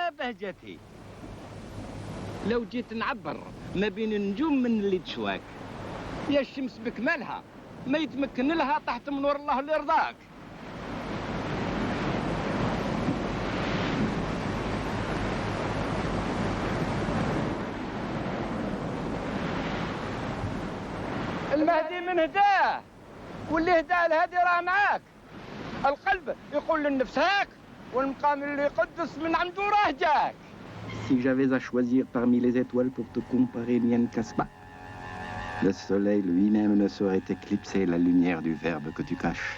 يا بهجتي لو جيت نعبر ما بين النجوم من اللي تشواك يا الشمس بكمالها ما يتمكن لها تحت منور الله اللي يرضاك. المهدي من هداه واللي هداه الهادي راه معاك. القلب يقول للنفس هاك والمقام اللي يقدس من عنده راه جاك. Si j'avais à choisir parmi les étoiles pour te comparer, n'y en casse pas. Le soleil lui-même ne saurait éclipser la lumière du verbe que tu caches.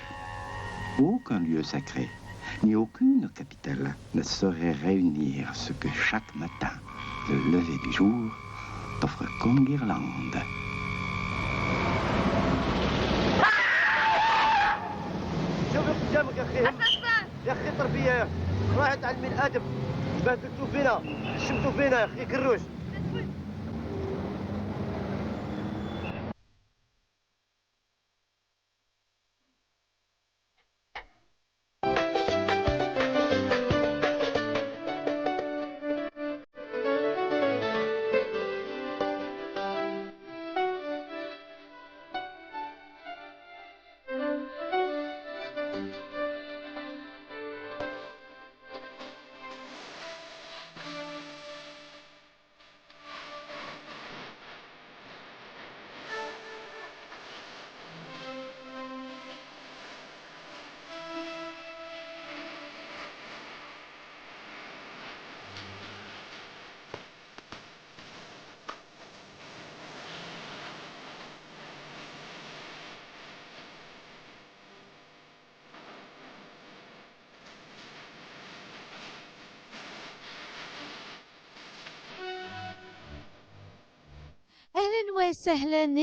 Aucun lieu sacré, ni aucune capitale ne saurait réunir ce que chaque matin, le lever du jour, t'offre comme guirlande. شوفي قدامك يا اخي يا اخي تربيه روح تعلمي الادب بهدلتوا فينا شمتوا فينا يا اخي كروش.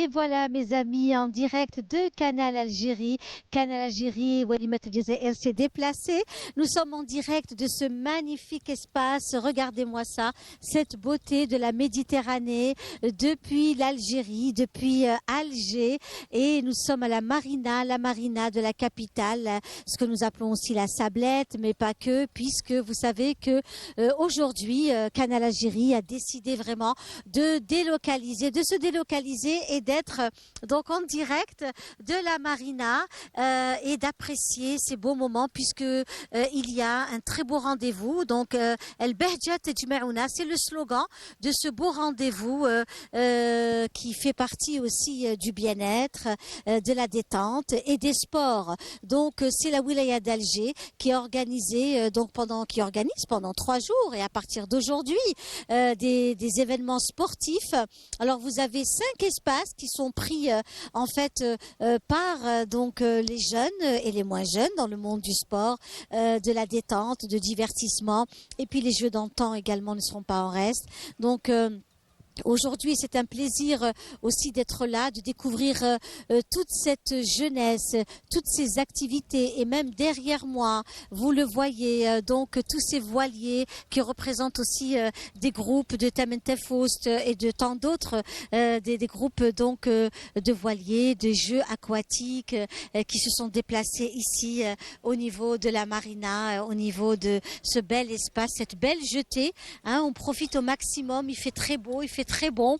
Et voilà mes amis en direct de Canal Algérie. Canal Algérie, Walimat Jazair s'est déplacé. Nous sommes en direct de ce magnifique espace. Regardez-moi ça, cette beauté de la Méditerranée depuis l'Algérie, depuis Alger. Et nous sommes à la marina de la capitale, ce que nous appelons aussi la Sablette, mais pas que, puisque vous savez que aujourd'hui, Canal Algérie a décidé vraiment de se délocaliser et d'être donc en direct de la marina et d'apprécier ces beaux moments puisque il y a un très beau rendez-vous. Donc El Behjat Tejma'ouna, c'est le slogan de ce beau rendez-vous qui fait partie aussi du bien-être, de la détente et des sports. Donc c'est la wilaya d'Alger qui a organisé qui organise pendant 3 jours et à partir d'aujourd'hui des événements sportifs. Alors vous avez 5 espaces qui sont pris en fait par les jeunes et les moins jeunes dans le monde du sport, de la détente, de divertissement, et puis les jeux d'antan également ne seront pas en reste. Donc aujourd'hui, c'est un plaisir aussi d'être là, de découvrir toute cette jeunesse, toutes ces activités. Et même derrière moi, vous le voyez, donc tous ces voiliers qui représentent aussi des groupes de Tamentefhost et de tant d'autres, des groupes donc de voiliers, de jeux aquatiques qui se sont déplacés ici au niveau de la marina, au niveau de ce bel espace, cette belle jetée. Hein, on profite au maximum, il fait très beau, il fait très bon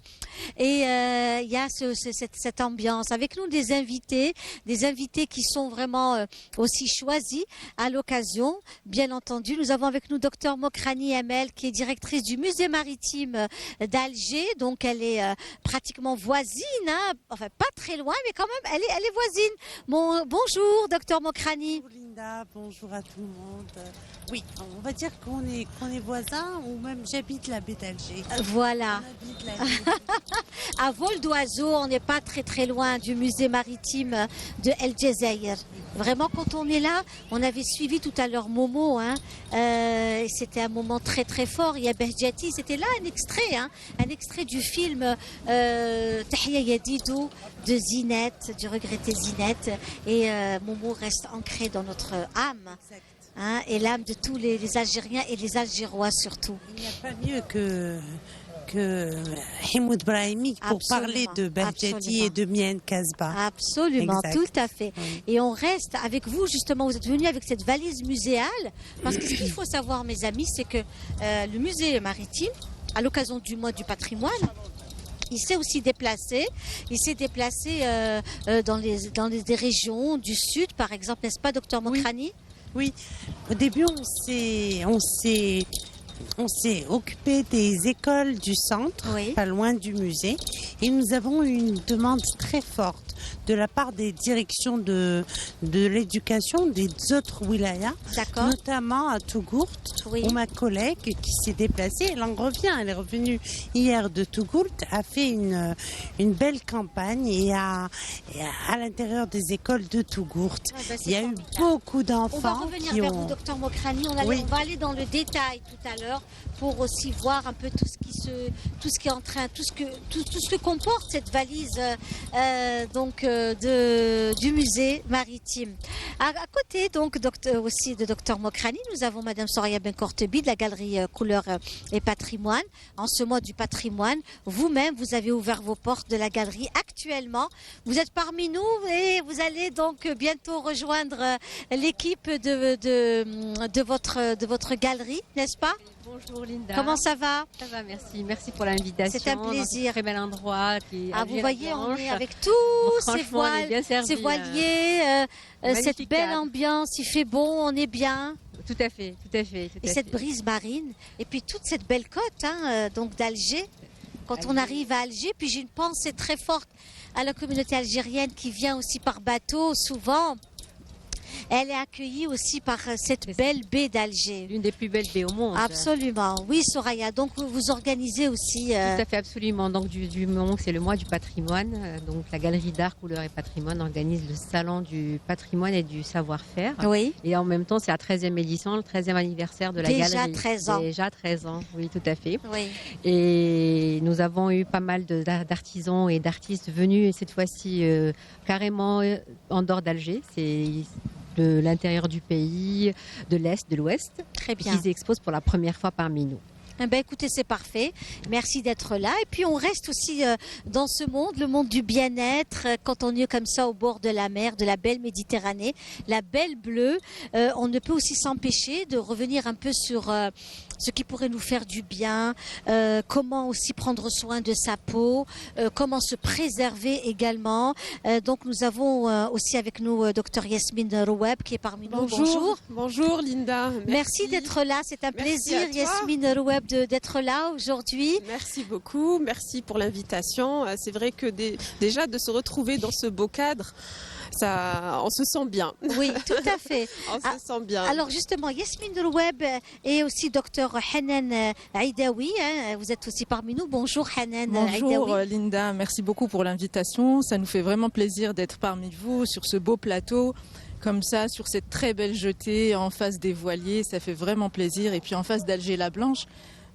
et il y a cette ambiance avec nous, des invités qui sont vraiment aussi choisis à l'occasion. Bien entendu, nous avons avec nous Dr Mokrani Amel qui est directrice du musée maritime d'Alger, donc elle est pratiquement voisine, hein, enfin pas très loin mais quand même elle est voisine. Bonjour Dr Mokrani. Bonjour Linda, bonjour à tout le monde. Oui, on va dire qu'on est voisins ou même j'habite la baie d'Alger. Voilà. À vol d'oiseau, on n'est pas très très loin du musée maritime de El Jazair. Vraiment, quand on est là, on avait suivi tout à l'heure Momo, hein, c'était un moment très très fort. Il y a Behjati, c'était là un extrait du film Tahia Yadidou de Zinette, du regretté Zinette, et Momo reste ancré dans notre âme. Hein, et l'âme de tous les Algériens et les Algérois surtout. Il n'y a pas mieux que Himoud Brahimi pour parler de Bahjati absolument. et de Mian Kasbah. Absolument, Exact. tout à fait. Oui. Et on reste avec vous, justement, vous êtes venus avec cette valise muséale, parce que ce qu'il faut savoir, mes amis, c'est que le musée maritime, à l'occasion du mois du patrimoine, il s'est aussi déplacé. Il s'est déplacé dans des régions du sud, par exemple, n'est-ce pas, docteur Mokrani? Oui, au début, on s'est occupé des écoles du centre, Oui. pas loin du musée, et nous avons eu une demande très forte de la part des directions de l'éducation des autres wilayas, D'accord. notamment à Tougourt, Oui. où ma collègue qui s'est déplacée, elle en revient, elle est revenue hier de Tougourt, a fait une belle campagne et à l'intérieur des écoles de Tougourt. Ah ben, c'est Il y a eu formidable. beaucoup On va d'enfants revenir qui vers ont... vous, docteur Mokrani. On Oui. va aller dans le détail tout à l'heure pour aussi voir un peu tout ce qui est en train, tout ce que comporte cette valise du musée maritime. À côté donc aussi de docteur Mokrani, nous avons Madame Soraya Benkortebi de la galerie Couleurs et Patrimoine. En ce mois du patrimoine, vous-même, vous avez ouvert vos portes de la galerie actuellement. Vous êtes parmi nous et vous allez donc bientôt rejoindre l'équipe de votre galerie, n'est-ce pas? Bonjour Linda. Comment ça va? Ça va, merci. Merci pour l'invitation. C'est un Dans plaisir. très bel endroit. Qui est Ah, vous Alger voyez, on Blanche. est avec tous ces Franchement, on est bien servis, ces voiliers, cette magnifique belle cadre. ambiance, il fait bon, on est bien. Tout à fait, tout à fait. Tout Et à cette fait. brise marine, et puis toute cette belle côte donc d'Alger. Quand on Alger. arrive à Alger, puis j'ai une pensée très forte à la communauté algérienne qui vient aussi par bateau souvent. Elle est accueillie aussi par cette C'est belle baie d'Alger. L'une des plus belles baies au monde. Absolument. Oui, Soraya. Donc, vous organisez aussi. Tout à fait, absolument. Donc, du moment que c'est le mois du patrimoine, donc la Galerie d'Art, Couleurs et Patrimoine organise le salon du patrimoine et du savoir-faire. Oui. Et en même temps, c'est la 13e édition, le 13e anniversaire de la Déjà galerie. 13 ans. Déjà 13 ans, oui, tout à fait. Oui. Et nous avons eu pas mal d'artisans et d'artistes venus, et cette fois-ci carrément en dehors d'Alger. C'est de l'intérieur du pays, de l'Est, de l'Ouest, Très bien. qui exposent pour la première fois parmi nous. Eh ben, écoutez, c'est parfait. Merci d'être là. Et puis, on reste aussi dans ce monde, le monde du bien-être. Quand on est comme ça au bord de la mer, de la belle Méditerranée, la belle bleue, on ne peut aussi s'empêcher de revenir un peu sur ce qui pourrait nous faire du bien, comment aussi prendre soin de sa peau, comment se préserver également. Donc, nous avons aussi avec nous Dr Yasmine Roueb qui est parmi nous. Bonjour. Bonjour Linda. Merci d'être là. C'est un Merci plaisir, à toi. Yasmine Roueb, d'être là aujourd'hui. Merci beaucoup, merci pour l'invitation. C'est vrai que déjà de se retrouver dans ce beau cadre, ça, on se sent bien. Oui, tout à fait. On se sent bien. Alors justement, Yasmine Roueb et aussi docteur Hanan Aïdaoui, vous êtes aussi parmi nous. Bonjour Hanan Bonjour Aïdaoui. Linda, merci beaucoup pour l'invitation. Ça nous fait vraiment plaisir d'être parmi vous sur ce beau plateau. Comme ça, sur cette très belle jetée en face des voiliers, ça fait vraiment plaisir. Et puis en face d'Alger-la-Blanche,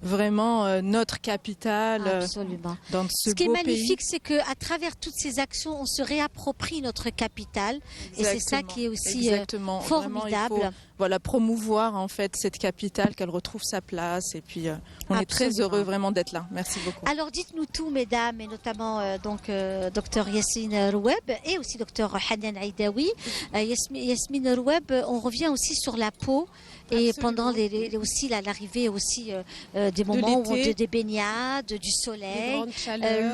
vraiment notre capitale Absolument. dans ce Ce qui est beau magnifique, pays. c'est qu'à travers toutes ces actions, on se réapproprie notre capitale. Et c'est ça qui est aussi Exactement. Vraiment, il formidable. faut, voilà, promouvoir en fait cette capitale, qu'elle retrouve sa place. Et puis on est très Absolument. heureux vraiment d'être là. Merci beaucoup. Alors dites-nous tout, mesdames, et notamment docteur Yasmine Roueb et aussi docteur Hanan Aïdaoui. Yasmine Roueb, on revient aussi sur la peau. Et Absolument. pendant aussi l'arrivée aussi des moments où on l'été. des baignades, du Les soleil, grandes chaleurs.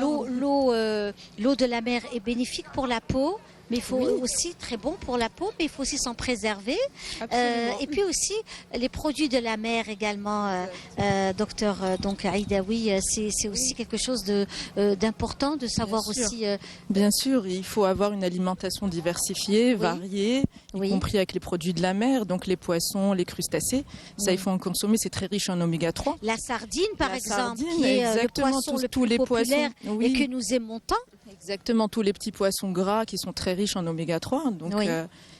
l'eau de la mer est bénéfique pour la peau. Mais il faut Oui. aussi, très bon pour la peau, mais il faut aussi s'en préserver. Absolument. Et puis aussi, les produits de la mer également, docteur donc Aïdaoui, c'est aussi quelque chose d'important de savoir Bien sûr. aussi. Bien sûr, il faut avoir une alimentation diversifiée, variée, Oui. y compris avec les produits de la mer, donc les poissons, les crustacés. Ça, Oui. il faut en consommer, c'est très riche en oméga 3. La sardine, par La exemple, sardine, qui est le exactement, poisson le tous plus les populaire poissons, oui. et que nous aimons tant. Exactement, tous les petits poissons gras qui sont très riches en oméga 3. Donc, Oui.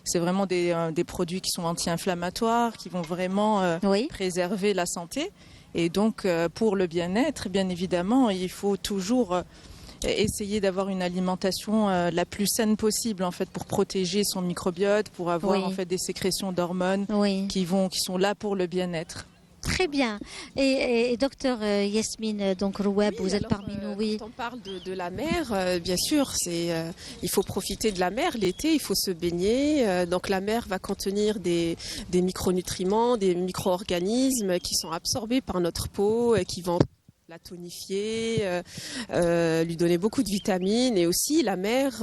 c'est vraiment des produits qui sont anti-inflammatoires, qui vont vraiment Oui. préserver la santé. Et donc, pour le bien-être, bien évidemment, il faut toujours essayer d'avoir une alimentation la plus saine possible, en fait, pour protéger son microbiote, pour avoir Oui. en fait des sécrétions d'hormones Oui. qui sont là pour le bien-être. Très bien. Et docteur Yasmine, donc Roueb, Oui, vous êtes alors, parmi nous, oui. Quand on parle de la mer, bien sûr, il faut profiter de la mer. L'été, il faut se baigner. Donc la mer va contenir des micronutriments, des micro-organismes qui sont absorbés par notre peau, qui vont la tonifier, lui donner beaucoup de vitamines, et aussi la mer,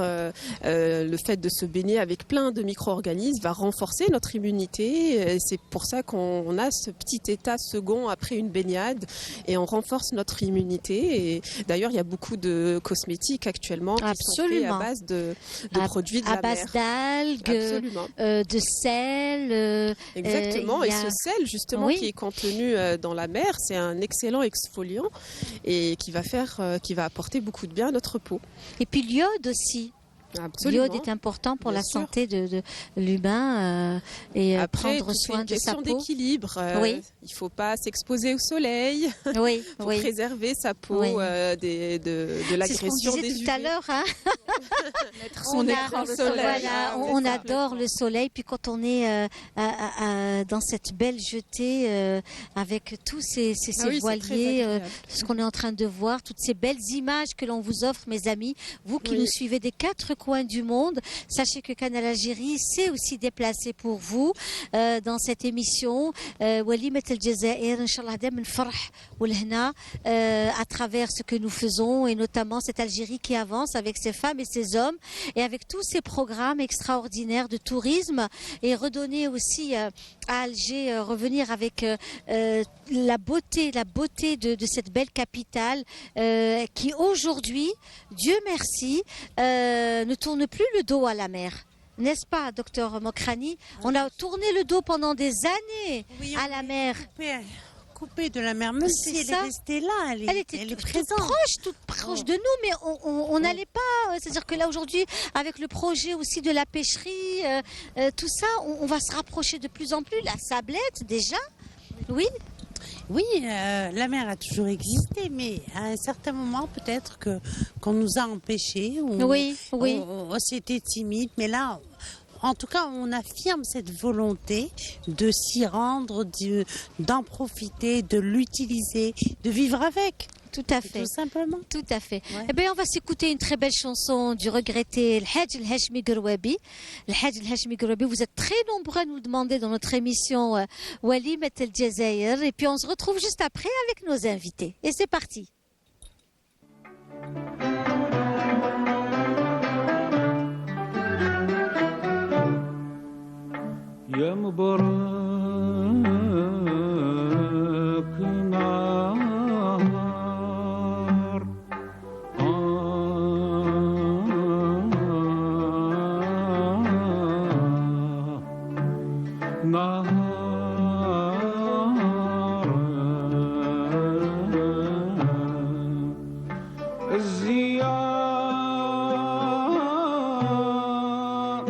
le fait de se baigner avec plein de micro-organismes va renforcer notre immunité. Et c'est pour ça qu'on a ce petit état second après une baignade, et on renforce notre immunité. Et d'ailleurs, il y a beaucoup de cosmétiques actuellement qui sont faits à base de produits de la mer. À base d'algues, Absolument. de sel. Exactement. Et ce sel, justement, Oui. qui est contenu dans la mer, c'est un excellent exfoliant et qui va apporter beaucoup de bien à notre peau. Et puis l'iode aussi. Absolument. L'iode est important pour Bien la sûr. santé de l'humain et Après, prendre tout est soin une de sa question peau. d'équilibre. Oui. Il ne faut pas s'exposer au soleil Oui, pour oui. préserver sa peau Oui. de C'est ce qu'on l'agression disait des tout à UV. l'heure. Hein. Son écran solaire. Voilà, on adore le soleil. Puis quand on est dans cette belle jetée avec tous ces Ah oui, c'est très voiliers, agréable. ce qu'on est en train de voir, toutes ces belles images que l'on vous offre, mes amis, vous qui Oui. nous suivez des quatre coins du monde, sachez que Canal Algérie s'est aussi déplacé pour vous dans cette émission. وليمة الجزائر إن شاء الله دائما الفرح والهنا à travers ce que nous faisons, et notamment cette Algérie qui avance avec ses femmes et ses hommes, et avec tous ces programmes extraordinaires de tourisme, et redonner aussi à Alger, revenir avec la beauté de cette belle capitale qui aujourd'hui, Dieu merci, ne tourne plus le dos à la mer. N'est-ce pas, docteur Mokrani? On a tourné le dos pendant des années Oui, à on la est mer. coupée de la mer, même C'est si elle ça. est restée là, Elle était elle est toute présente. toute proche de nous, mais on n'allait pas. C'est-à-dire que là aujourd'hui, avec le projet aussi de la pêcherie, tout ça, on va se rapprocher de plus en plus. La sablette déjà, oui. Oui, la mer a toujours existé, mais à un certain moment, peut-être qu'on nous a empêchés. Oui. C'était timide, mais là, en tout cas, on affirme cette volonté de s'y rendre, d'en profiter, de l'utiliser, de vivre avec. Tout à fait. Tout simplement. Tout à fait. Ouais. Eh bien, on va s'écouter une très belle chanson du regretté El Hadj El Hachmi Grouabi. El Hadj El Hachmi Grouabi, vous êtes très nombreux à nous demander dans notre émission Walimat El Jazair. Et puis, on se retrouve juste après avec nos invités. Et c'est parti. يا مبارك نهار نهار الزيار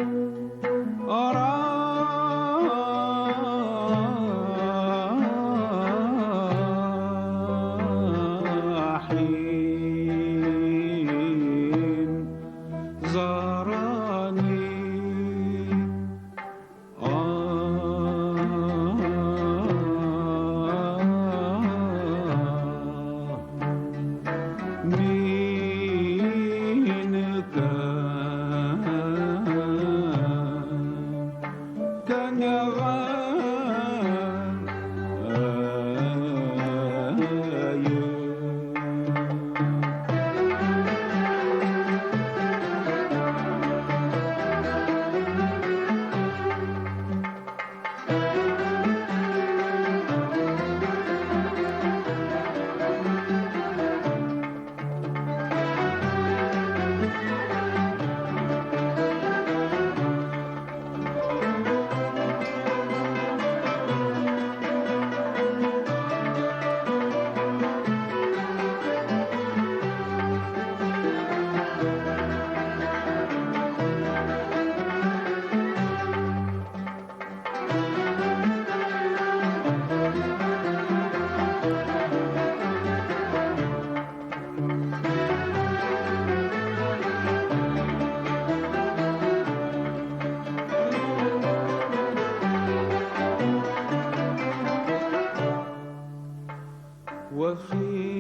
وفي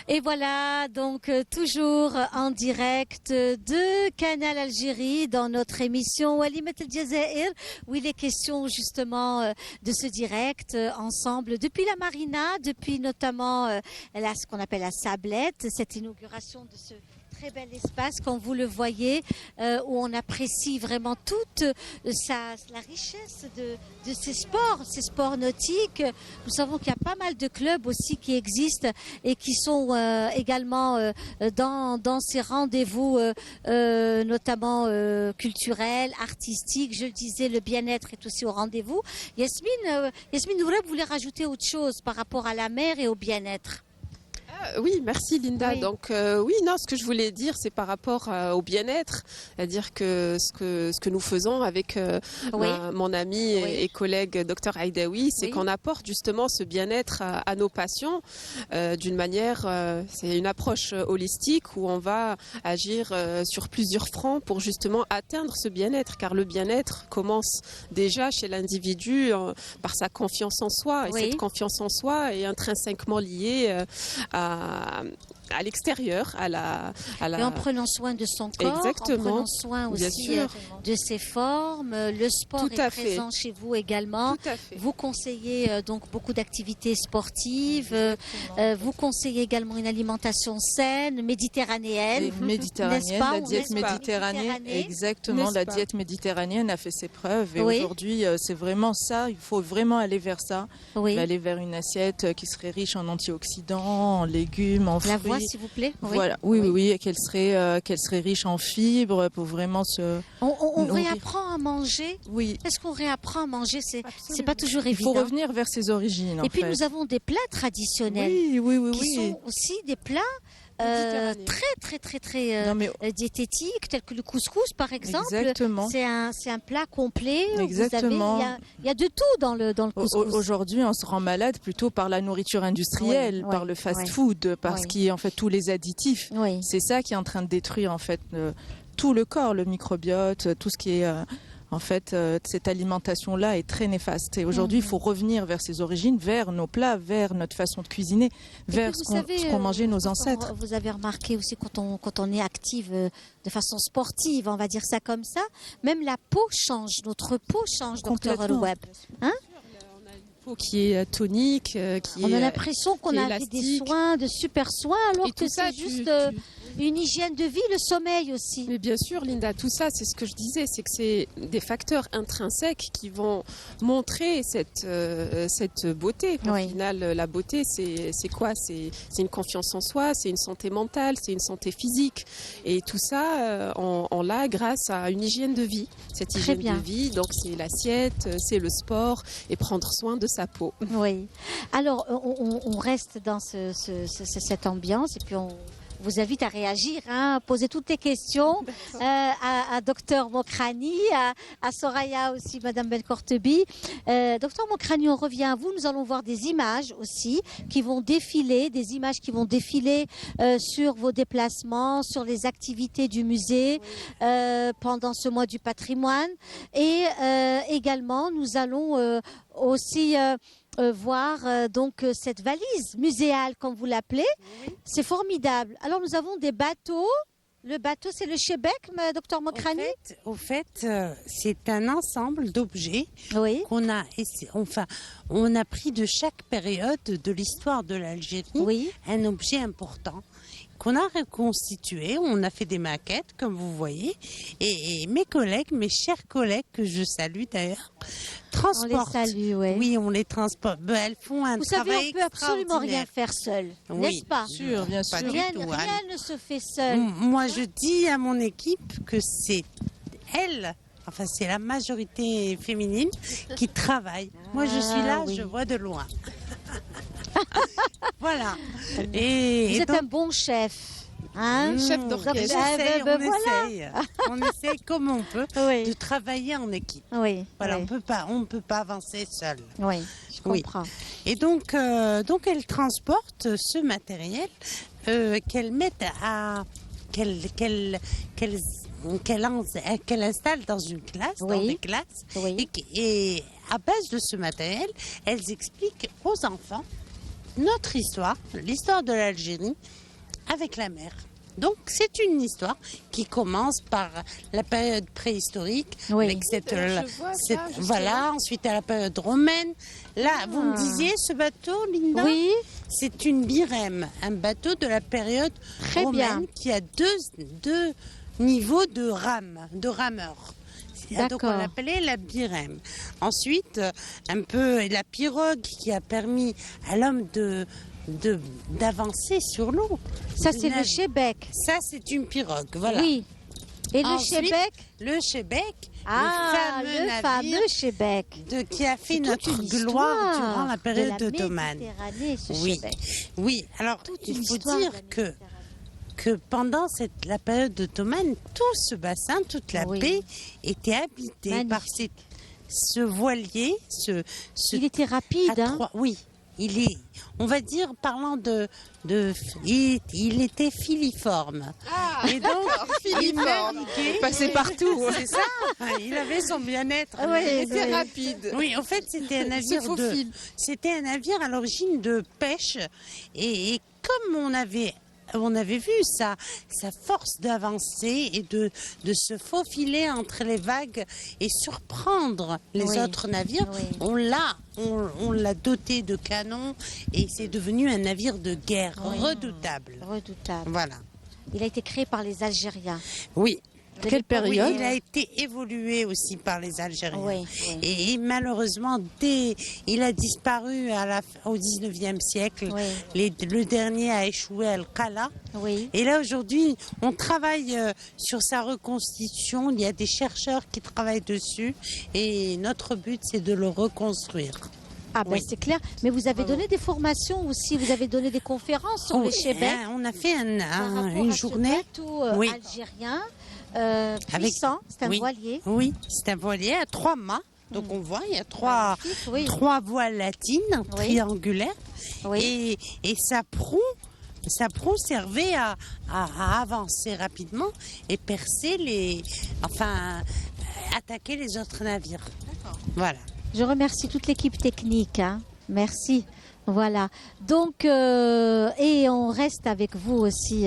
Et voilà, donc toujours en direct de Canal Algérie dans notre émission Walimat El Jazair, où il est question justement de ce direct ensemble depuis la Marina, depuis notamment ce qu'on appelle la Sablette, cette inauguration de ce très bel espace, comme vous le voyez, où on apprécie vraiment toute la richesse de ces sports nautiques. Nous savons qu'il y a pas mal de clubs aussi qui existent et qui sont également dans ces rendez-vous, notamment culturels, artistiques. Je le disais, le bien-être est aussi au rendez-vous. Yasmine Nourab voulait rajouter autre chose par rapport à la mer et au bien-être. Oui, merci Linda. Oui. Donc ce que je voulais dire, c'est par rapport au bien-être, c'est-à-dire que ce que nous faisons avec mon ami et collègue Dr Aïdaoui, c'est qu'on apporte justement ce bien-être à nos patients d'une manière, c'est une approche holistique où on va agir sur plusieurs fronts pour justement atteindre ce bien-être, car le bien-être commence déjà chez l'individu par sa confiance en soi, et cette confiance en soi est intrinsèquement liée à l'extérieur, Et en prenant soin de son corps, Exactement. en prenant soin aussi de ses formes. Le sport Tout à est fait. présent chez vous également. Tout à fait. Vous conseillez donc beaucoup d'activités sportives. Vous conseillez également une alimentation saine, méditerranéenne. Méditerranéenne, N'est-ce pas? la On diète reste méditerranéenne, Méditerranée. exactement, N'est-ce la pas? diète méditerranéenne a fait ses preuves et Oui. aujourd'hui c'est vraiment ça, il faut vraiment aller vers ça, Oui. aller vers une assiette qui serait riche en antioxydants, en légumes, en fruits. La voix, s'il vous plaît. Oui. Voilà, oui, et qu'elle serait riche en fibres pour vraiment se On nourrir. réapprend à manger. Oui, Est-ce qu'on réapprend à manger? C'est pas toujours il faut évident. revenir vers ses origines. Et en puis fait. nous avons des plats traditionnels Oui. qui sont aussi des plats Méditerranéens. très Non, mais diététiques, tels que le couscous par exemple. exactement. C'est un plat complet. Exactement. Il y a de tout dans le couscous. Aujourd'hui, on se rend malade plutôt par la nourriture industrielle, Oui, par oui, le oui. fast-food, parce Oui. qu'il y a en fait tous les additifs. Oui. C'est ça qui est en train de détruire en fait tout le corps, le microbiote, tout ce qui est en fait cette alimentation-là est très néfaste. Et aujourd'hui, il faut revenir vers ses origines, vers nos plats, vers notre façon de cuisiner, vers puis, ce vous savez, qu'ont mangé nos ancêtres. Vous avez remarqué aussi quand on est active de façon sportive, on va dire ça comme ça, même la peau change, notre peau change, docteur Complètement. Webb. Peau qui est tonique, qui On a est l'impression qu'on qui est a fait des élastique. soins, de super soins, alors Et que tout ça, c'est juste une hygiène de vie, le sommeil aussi. Mais bien sûr, Linda, tout ça, c'est ce que je disais, c'est que c'est des facteurs intrinsèques qui vont montrer cette beauté. Au Oui. final, la beauté, c'est quoi? C'est une confiance en soi, c'est une santé mentale, c'est une santé physique. Et tout ça, on l'a grâce à une hygiène de vie. Cette Très hygiène bien. de vie, donc c'est l'assiette, c'est le sport et prendre soin de sa peau. Oui. Alors, on reste dans cette ambiance et puis on vous invite à réagir, à poser toutes les questions à Dr Mokrani, à Soraya aussi, Madame Belkortebi. Dr Mokrani, on revient à vous. Nous allons voir des images aussi qui vont défiler, sur vos déplacements, sur les activités du musée pendant ce mois du patrimoine. Et également, nous allons aussi voir donc cette valise muséale, comme vous l'appelez. C'est formidable. Alors nous avons des bateaux. Le bateau, c'est le Chebek, docteur Mokrani. Au fait, c'est un ensemble d'objets Oui. on a pris de chaque période de l'histoire de l'Algérie Oui. un objet important qu'on a reconstitué. On a fait des maquettes, comme vous voyez. Et mes collègues, mes chers collègues, que je salue d'ailleurs, transportent. On les salue, ouais. Oui, on les transporte. Ben, elles font un Vous savez, travail on peut absolument rien extraordinaire. faire seul, Oui, n'est-ce pas? Bien sûr. Pas du Rien, tout, rien Anne. ne se fait seul. Moi, je dis à mon équipe que c'est elle, enfin c'est la majorité féminine qui travaille. Moi, je suis là, oui. je vois de loin. Voilà. Et Vous êtes donc, un bon chef. Hein? Chef d'orchestre. on essaye comme on peut Oui. de travailler en équipe. Oui, Voilà, oui, on ne peut pas avancer seul. oui, je Oui. comprends. Et donc elle transporte ce matériel qu'elle met qu'elle installe dans une classe, dans Oui. des classes. Oui. Et à base de ce matériel, elles expliquent aux enfants notre histoire, l'histoire de l'Algérie avec la mer. Donc c'est une histoire qui commence par la période préhistorique, Oui. avec cette, Je vois ça, justement. voilà, ensuite à la période romaine. Là, vous me disiez, ce bateau, Linda, Oui, c'est une birème, un bateau de la période Très romaine bien. qui a deux niveaux de rameurs. Donc on D'accord. l'appelait la birème. Ensuite, un peu la pirogue qui a permis à l'homme d'avancer sur l'eau. ça c'est le Navire. chebec. Ça, c'est une pirogue, voilà. Oui. Et le Ensuite, chebec? Le chebec, Ah, le navire fameux chebec. qui a fait C'est toute notre une gloire histoire durant la période de la ottomane. Méditerranée, ce Oui, chebec. oui. Alors, Toute il une faut histoire dire de la que Méditerranée. pendant la période ottomane, tout ce bassin, toute la Oui. baie était habitée Magnifique. par ce voilier, Il était rapide, à hein? trois- oui, il est, on va dire, parlant il était filiforme. Ah, Et donc, il filiforme. naviguait. Passé partout. C'est ça, il avait son bien-être. Ah oui, C'était oui. rapide. Oui, en fait, c'était un navire faufile. c'était un navire à l'origine de pêche, et comme on avait vu sa force d'avancer et de se faufiler entre les vagues et surprendre les Oui, autres navires, oui. on l'a doté de canons et c'est devenu un navire de guerre redoutable. Redoutable. Voilà. Il a été créé par les Algériens. Oui. Quelle période? Oui, il a été évolué aussi par les Algériens. Oui, oui. Et malheureusement, il a disparu au 19e siècle. Oui. Le dernier a échoué à Al-Qala. Oui. Et là, aujourd'hui, on travaille sur sa reconstitution. Il y a des chercheurs qui travaillent dessus. Et notre but, c'est de le reconstruire. Ah ben Oui. c'est clair. Mais vous avez donné des formations aussi, vous avez donné des conférences sur le Oui, chebec. hein, on a fait Par rapport une à ce journée. bateau, Oui. algérien, Avec- puissant, c'est un oui. voilier. Oui, c'est un voilier à 3 mâts. Donc on voit, il y a trois Magnifique, oui. voiles latines triangulaires. Oui. Et sa proue servait à avancer rapidement et percer attaquer les autres navires. Voilà. Je remercie toute l'équipe technique. Hein. Merci. Voilà. Donc, et on reste avec vous aussi,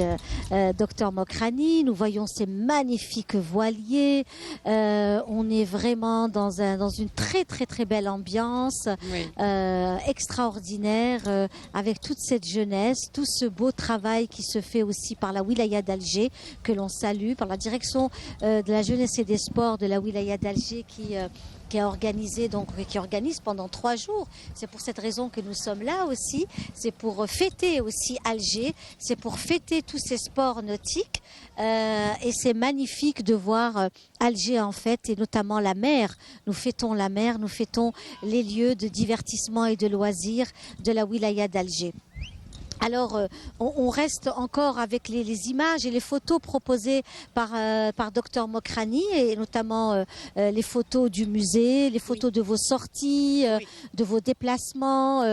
docteur Mokrani. Nous voyons ces magnifiques voiliers. On est vraiment dans une très très très belle ambiance, extraordinaire, avec toute cette jeunesse, tout ce beau travail qui se fait aussi par la wilaya d'Alger, que l'on salue, par la direction de la jeunesse et des sports de la wilaya d'Alger qui a organisé, qui organise pendant 3 jours. C'est pour cette raison que nous sommes là aussi. C'est pour fêter aussi Alger. C'est pour fêter tous ces sports nautiques. Et c'est magnifique de voir Alger en fait, et notamment la mer. Nous fêtons la mer, nous fêtons les lieux de divertissement et de loisirs de la wilaya d'Alger. Alors, on reste encore avec les images et les photos proposées par Dr Mokrani, et notamment les photos du musée, les photos de vos sorties, de vos déplacements,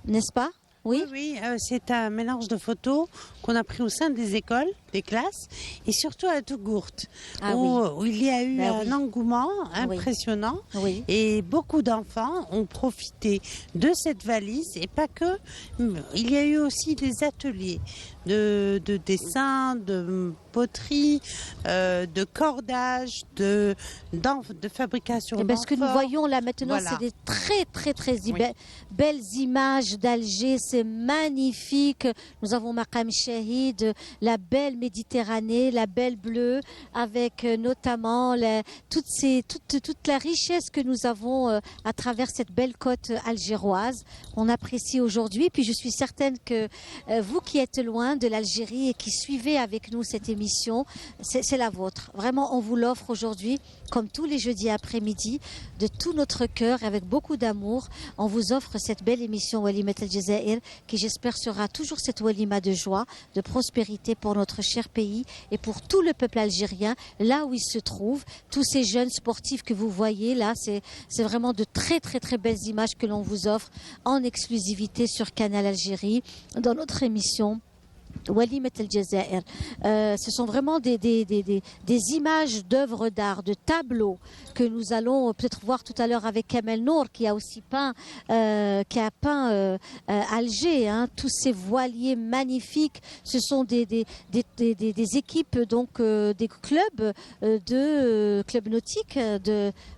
n'est-ce pas? Oui, c'est un mélange de photos qu'on a pris au sein des écoles. des classes, et surtout à Tougourt, Ah où il y a eu Ben un oui. engouement impressionnant. Oui. Et beaucoup d'enfants ont profité de cette valise, et pas que. Il y a eu aussi des ateliers de dessin, de poterie, de cordage, de fabrication Eh ben, ce que nous d'amphores. voyons là maintenant, Voilà. c'est des très Oui. belles images d'Alger. C'est magnifique. Nous avons Maqam Shahid, la belle Méditerranée, la belle bleue, avec notamment toute la richesse que nous avons à travers cette belle côte algéroise. On apprécie aujourd'hui. Puis je suis certaine que vous qui êtes loin de l'Algérie et qui suivez avec nous cette émission, c'est la vôtre. Vraiment, on vous l'offre aujourd'hui, comme tous les jeudis après-midi, de tout notre cœur, avec beaucoup d'amour. On vous offre cette belle émission Walimat El Jazair, qui j'espère sera toujours cette walima de joie, de prospérité pour notre cher pays et pour tout le peuple algérien, là où il se trouve. Tous ces jeunes sportifs que vous voyez là, c'est vraiment de très belles images que l'on vous offre en exclusivité sur Canal Algérie, dans notre émission Walimat El Jazair. Ce sont vraiment des images d'œuvres d'art, de tableaux que nous allons peut-être voir tout à l'heure avec Kamel Nour, qui a aussi peint, Alger. Hein. Tous ces voiliers magnifiques, ce sont des équipes, donc des clubs clubs nautiques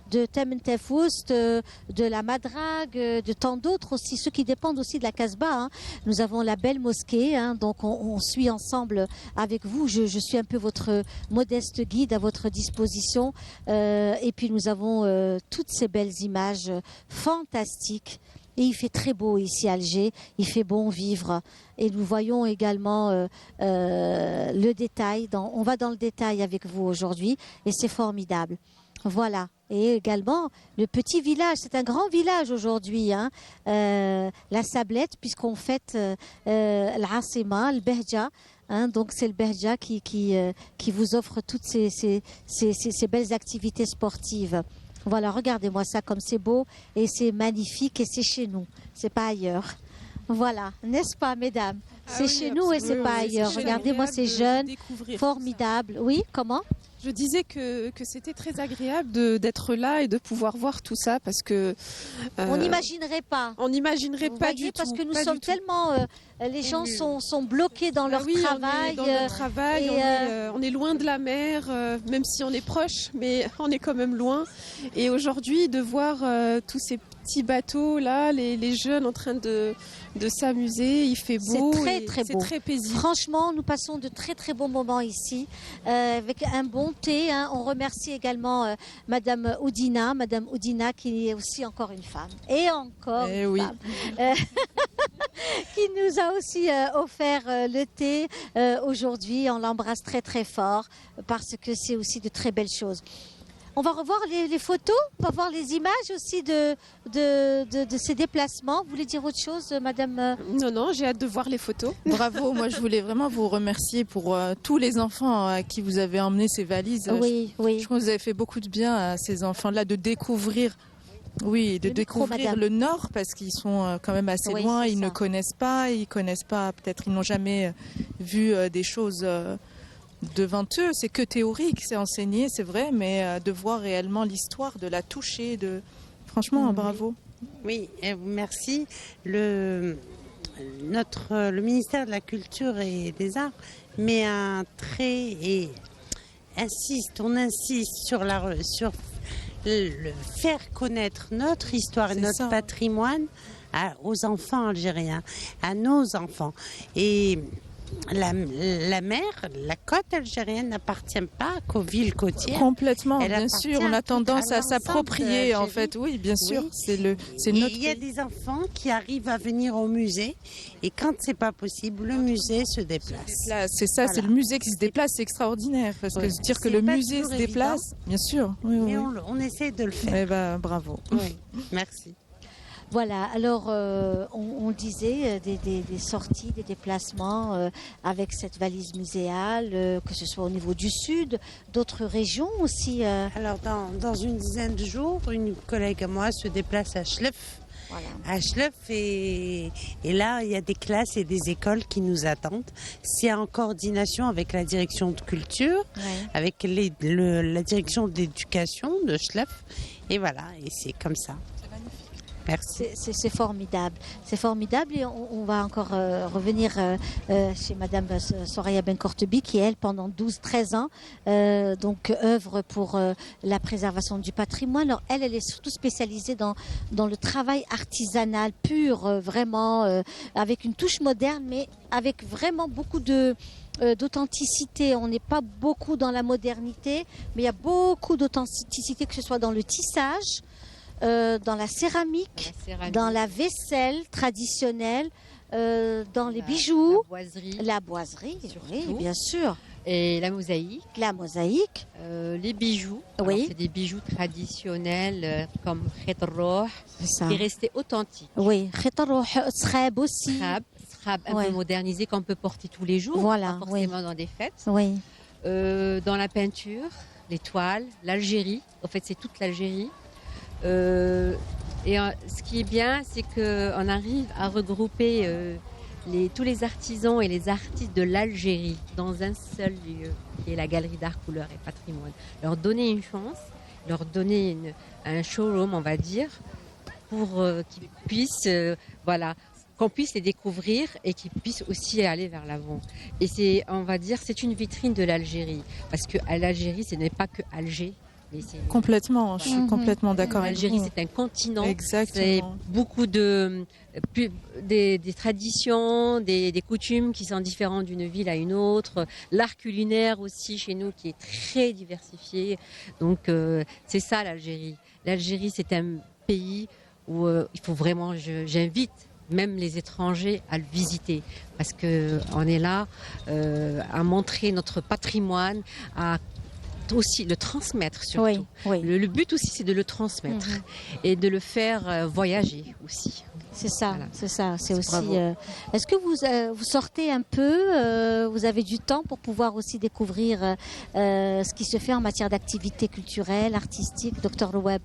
de Temen Tefous, de la Madrague, de tant d'autres aussi, ceux qui dépendent aussi de la Casbah. Hein. Nous avons la belle mosquée, hein, donc on suit ensemble avec vous. Je suis un peu votre modeste guide à votre disposition. Et puis nous avons toutes ces belles images fantastiques. Et il fait très beau ici à Alger, il fait bon vivre. Et nous voyons également le détail. On va dans le détail avec vous aujourd'hui et c'est formidable. Voilà. Et également le petit village, c'est un grand village aujourd'hui, hein. La Sablette, puisqu'on fête l'Assima, le Behja. Hein, donc c'est le Behja qui vous offre toutes ces belles activités sportives. Voilà, regardez-moi ça comme c'est beau et c'est magnifique et c'est chez nous, c'est pas ailleurs. Voilà, n'est-ce pas, mesdames? C'est chez nous et c'est pas ailleurs. Regardez-moi ces jeunes, formidables. Oui, comment? Je disais que c'était très agréable d'être là et de pouvoir voir tout ça parce que on n'imaginerait pas. On n'imaginerait pas du tout. Parce que nous sommes tellement, les gens sont bloqués dans leur travail. On est dans notre travail, on est loin de la mer, même si on est proche, mais on est quand même loin. Et aujourd'hui, de voir tous ces petits bateaux là, les jeunes en train de s'amuser, il fait beau. C'est très beau. C'est très paisible. Franchement, nous passons de très bons moments ici, avec un bon thé. Hein. On remercie également Madame Oudina qui est aussi encore une femme. Et encore une femme. Qui nous a aussi offert le thé aujourd'hui. On l'embrasse très fort parce que c'est aussi de très belles choses. On va revoir les photos, on va voir les images aussi de ces déplacements. Vous voulez dire autre chose, Madame? Non, j'ai hâte de voir les photos. Bravo, moi je voulais vraiment vous remercier pour tous les enfants à qui vous avez emmené ces valises. Oui. Je crois que vous avez fait beaucoup de bien à ces enfants-là de découvrir. Oui, de découvrir le Nord parce qu'ils sont quand même assez loin, ils ne connaissent pas, peut-être ils n'ont jamais vu des choses devant eux. C'est que théorique, c'est enseigné, c'est vrai, mais de voir réellement l'histoire, de la toucher, franchement, bravo. Oui, merci. Le ministère de la Culture et des Arts met un trait et on insiste sur le faire connaître notre histoire et notre patrimoine aux enfants algériens, à nos enfants. Et la mer, la côte algérienne n'appartient pas qu'aux villes côtières. Complètement, bien sûr. On a tendance à s'approprier, en fait. Oui, bien sûr. Oui. C'est notre. Il y a des enfants qui arrivent à venir au musée et quand c'est pas possible, le musée se déplace. C'est ça, c'est le musée qui se déplace, c'est extraordinaire. Parce que dire que le musée se déplace, bien sûr. Oui, mais on essaie de le faire. Eh ben, bravo. Oui, merci. Voilà, alors on disait des sorties, des déplacements avec cette valise muséale, que ce soit au niveau du sud, d'autres régions aussi. Alors dans une dizaine de jours, une collègue à moi se déplace à Chlef Voilà. à Schleuf et là il y a des classes et des écoles qui nous attendent. C'est en coordination avec la direction de culture, Ouais. avec la direction d'éducation de Schleuf et voilà, et c'est comme ça. Merci. C'est formidable. C'est formidable et on va encore revenir chez Madame Soraya Ben-Kortebi qui, elle, pendant 12-13 ans, donc œuvre pour la préservation du patrimoine. Alors, elle est surtout spécialisée dans le travail artisanal pur, vraiment, avec une touche moderne, mais avec vraiment beaucoup d'authenticité. On n'est pas beaucoup dans la modernité, mais il y a beaucoup d'authenticité, que ce soit dans le tissage, dans la céramique, dans la vaisselle traditionnelle, dans les bijoux, la boiserie, oui, bien sûr, et la mosaïque. La mosaïque, les bijoux. Oui. Alors, c'est des bijoux traditionnels comme Khet Roh, ça. qui est resté authentique. Oui, Khitarouh, Srab aussi. Srab un Ouais. peu modernisé qu'on peut porter tous les jours, Voilà, pas forcément dans des fêtes. Oui, Dans la peinture, les toiles, l'Algérie. En fait, c'est toute l'Algérie. Ce qui est bien, c'est qu'on arrive à regrouper tous les artisans et les artistes de l'Algérie dans un seul lieu, qui est la Galerie d'Art, Couleur et Patrimoine. Leur donner une chance, leur donner un showroom, on va dire, pour qu'ils puissent, qu'on puisse les découvrir et qu'ils puissent aussi aller vers l'avant. Et on va dire, c'est une vitrine de l'Algérie, parce que à l'Algérie, ce n'est pas que Alger. Complètement, je suis complètement d'accord avec L'Algérie, vous. c'est un continent. Exactement. C'est beaucoup des traditions, des coutumes qui sont différentes d'une ville à une autre. L'art culinaire aussi chez nous qui est très diversifié. Donc c'est ça l'Algérie. L'Algérie, c'est un pays où il faut vraiment, j'invite même les étrangers à le visiter, parce que on est là à montrer notre patrimoine, à aussi le transmettre surtout. Oui. Le but aussi, c'est de le transmettre et de le faire voyager aussi. C'est ça, Voilà. c'est ça. C'est aussi. Bravo. Est-ce que vous sortez un peu, vous avez du temps pour pouvoir aussi découvrir ce qui se fait en matière d'activité culturelle, artistique, Docteur Loueb?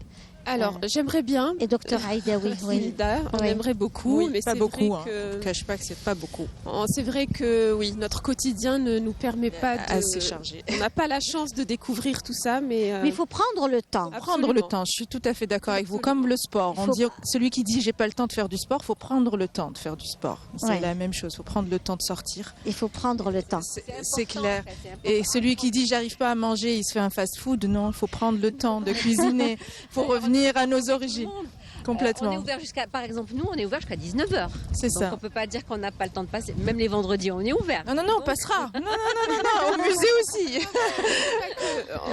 Alors, j'aimerais bien. Et Docteur Aïda, oui. Hilda, on Oui. aimerait beaucoup, Oui, mais pas c'est beaucoup. vrai Hein. que Je ne cache pas que c'est pas beaucoup. c'est vrai que oui, notre quotidien ne nous permet pas de. Assez chargé. On n'a pas la chance de découvrir tout ça, mais. Mais il faut prendre le temps. Prendre le temps, je suis tout à fait d'accord avec vous. Comme le sport, on faut- dit celui qui dit j'ai pas le temps de faire du sport, faut prendre le temps de faire du sport. C'est Ouais. la même chose, faut prendre le temps de sortir. Il faut prendre le temps. C'est clair. Et celui qui dit j'arrive pas à manger, il se fait un fast-food. Non, il faut prendre le temps de cuisiner. Il faut revenir à nos origines. Complètement. On est ouvert par exemple, nous, on est ouvert jusqu'à 19h. C'est Donc ça. on peut pas dire qu'on n'a pas le temps de passer. Même les vendredis, on est ouvert. Non, on passera. Non, au musée aussi.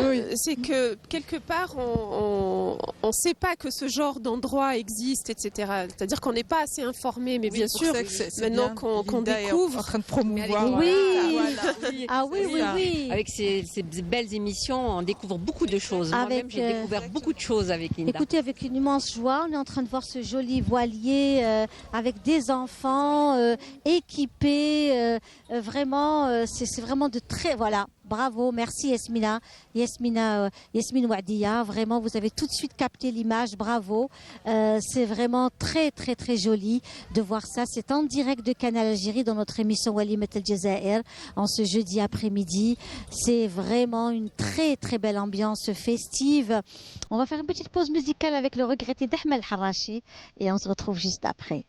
Oui. C'est que quelque part, on ne sait pas que ce genre d'endroit existe, etc. C'est-à-dire qu'on n'est pas assez informé, mais bien pour sûr, ça que c'est maintenant bien. qu'on Linda est découvre. en train de promouvoir. Oui. Oui. Ah oui, oui, ça. oui. Avec ces belles émissions, on découvre beaucoup de choses. Moi-même, Avec, j'ai découvert beaucoup de choses avec Linda. Écoutez, avec une immense joie, on est en train de voir ce joli voilier avec des enfants équipés. Vraiment, c'est vraiment de très... Voilà, bravo, merci Yasmina. Yasmine Ouadia, vraiment, vous avez tout de suite capté l'image, bravo. C'est vraiment très, très, très joli de voir ça. C'est en direct de Canal Algérie dans notre émission Walimat El Jazair en ce jeudi après-midi. C'est vraiment une très, très belle ambiance festive. On va faire une petite pause musicale avec le regretté d'Ahmed Harachi et on se retrouve juste après.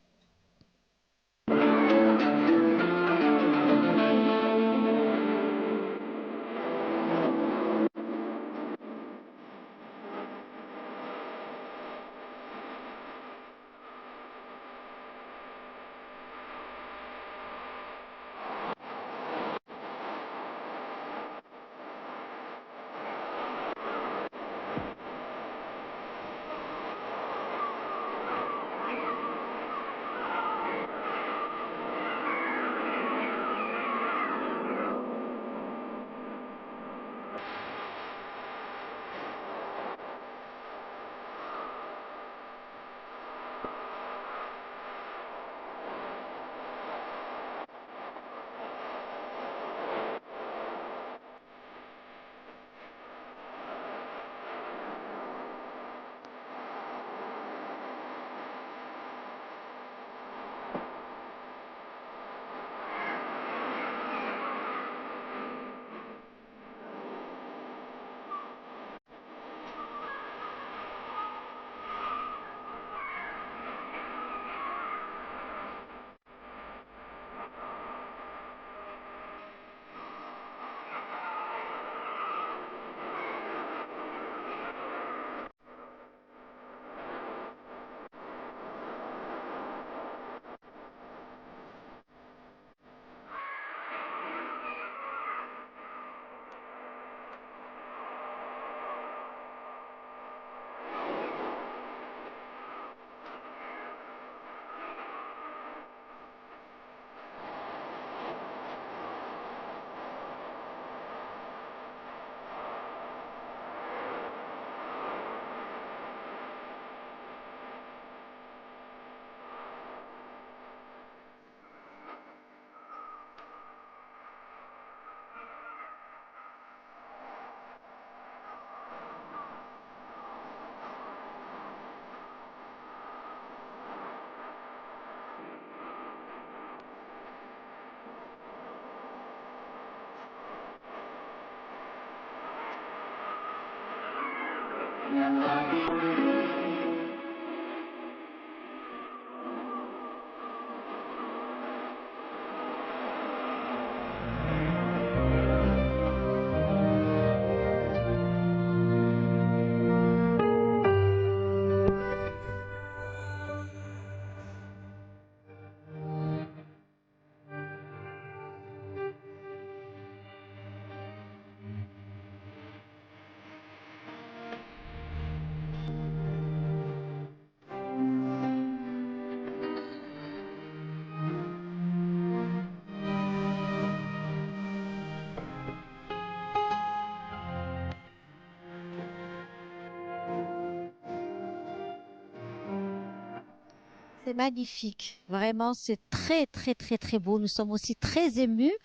C'est magnifique, vraiment, c'est très très très très beau. Nous sommes aussi très émus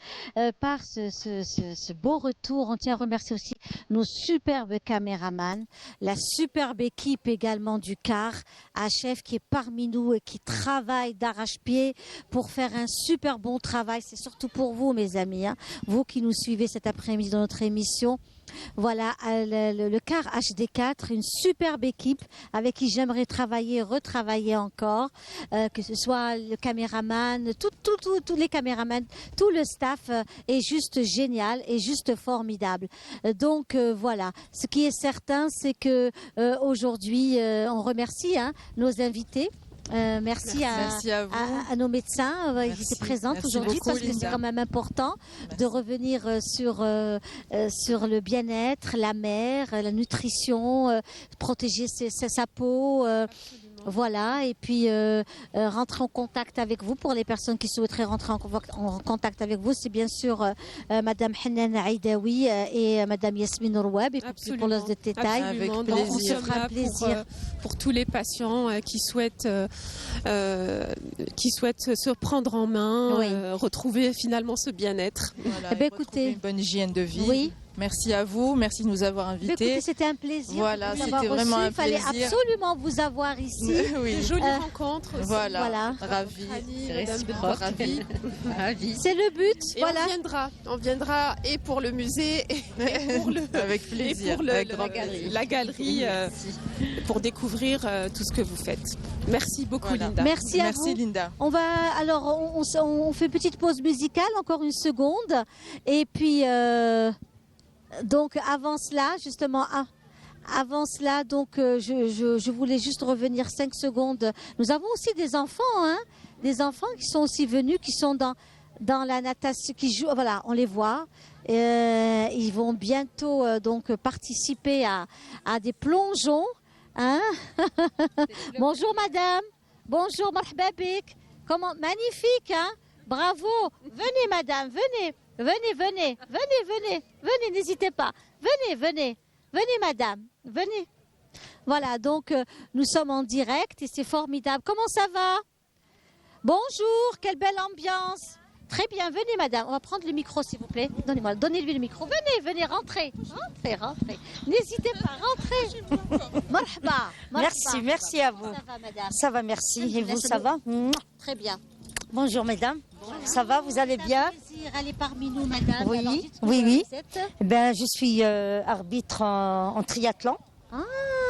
par ce beau retour. On tient à remercier aussi nos superbes caméramans, la superbe équipe également du CAR, HF qui est parmi nous et qui travaille d'arrache-pied pour faire un super bon travail. C'est surtout pour vous, mes amis, hein, vous qui nous suivez cet après-midi dans notre émission. Voilà, le CAR HD4, une superbe équipe avec qui j'aimerais travailler, retravailler encore, que ce soit le caméraman, tous les caméramans, tout le staff est juste génial et juste formidable. Donc voilà, ce qui est certain, c'est que aujourd'hui, on remercie nos invités. Merci à nos médecins qui étaient présents aujourd'hui parce que c'est quand même important de revenir sur le bien-être, la mer, la nutrition, protéger sa peau. Voilà, et puis rentrer en contact avec vous. Pour les personnes qui souhaiteraient rentrer en contact avec vous, c'est bien sûr Madame Hanan Aïdaoui et Madame Yasmine Rouab. Et puis pour les détails, avec plaisir. On se fera un plaisir. Pour tous les patients qui souhaitent se prendre en main, retrouver finalement ce bien-être. Voilà, eh bien, écoutez, une bonne hygiène de vie. Oui. Merci à vous, merci de nous avoir invités. Écoutez, c'était un plaisir. Voilà, c'était vraiment un plaisir. Il fallait absolument vous avoir ici. Oui. De jolies rencontres. Voilà. Ravi. Ravi. C'est le but. Et voilà. On viendra et pour le musée et pour avec plaisir. Et pour la galerie pour découvrir tout ce que vous faites. Merci beaucoup, Linda. Merci à vous. Linda. On va alors on fait une petite pause musicale, encore une seconde, et puis. Donc avant cela, justement, donc je voulais juste revenir 5 secondes. Nous avons aussi des enfants, des enfants qui sont aussi venus, qui sont dans la natation, qui jouent. Voilà, on les voit. Ils vont bientôt donc participer à des plongeons. Hein. Bonjour madame. Bonjour marhaba bik. Comment magnifique, hein. Bravo. Venez madame, venez. Venez, n'hésitez pas. Venez, madame, venez. Voilà, donc nous sommes en direct et c'est formidable. Comment ça va? Bonjour, quelle belle ambiance. Très bien, venez madame. On va prendre le micro s'il vous plaît. Donnez-lui le micro. Venez, rentrez. N'hésitez pas, rentrez. Marhaba. Merci à vous. Ça va madame? Ça va, merci. Et vous, ça va? Très bien. Bonjour mesdames. Ça va, vous allez bien? Elle est parmi nous, madame. Oui, alors, oui. Je suis arbitre en triathlon.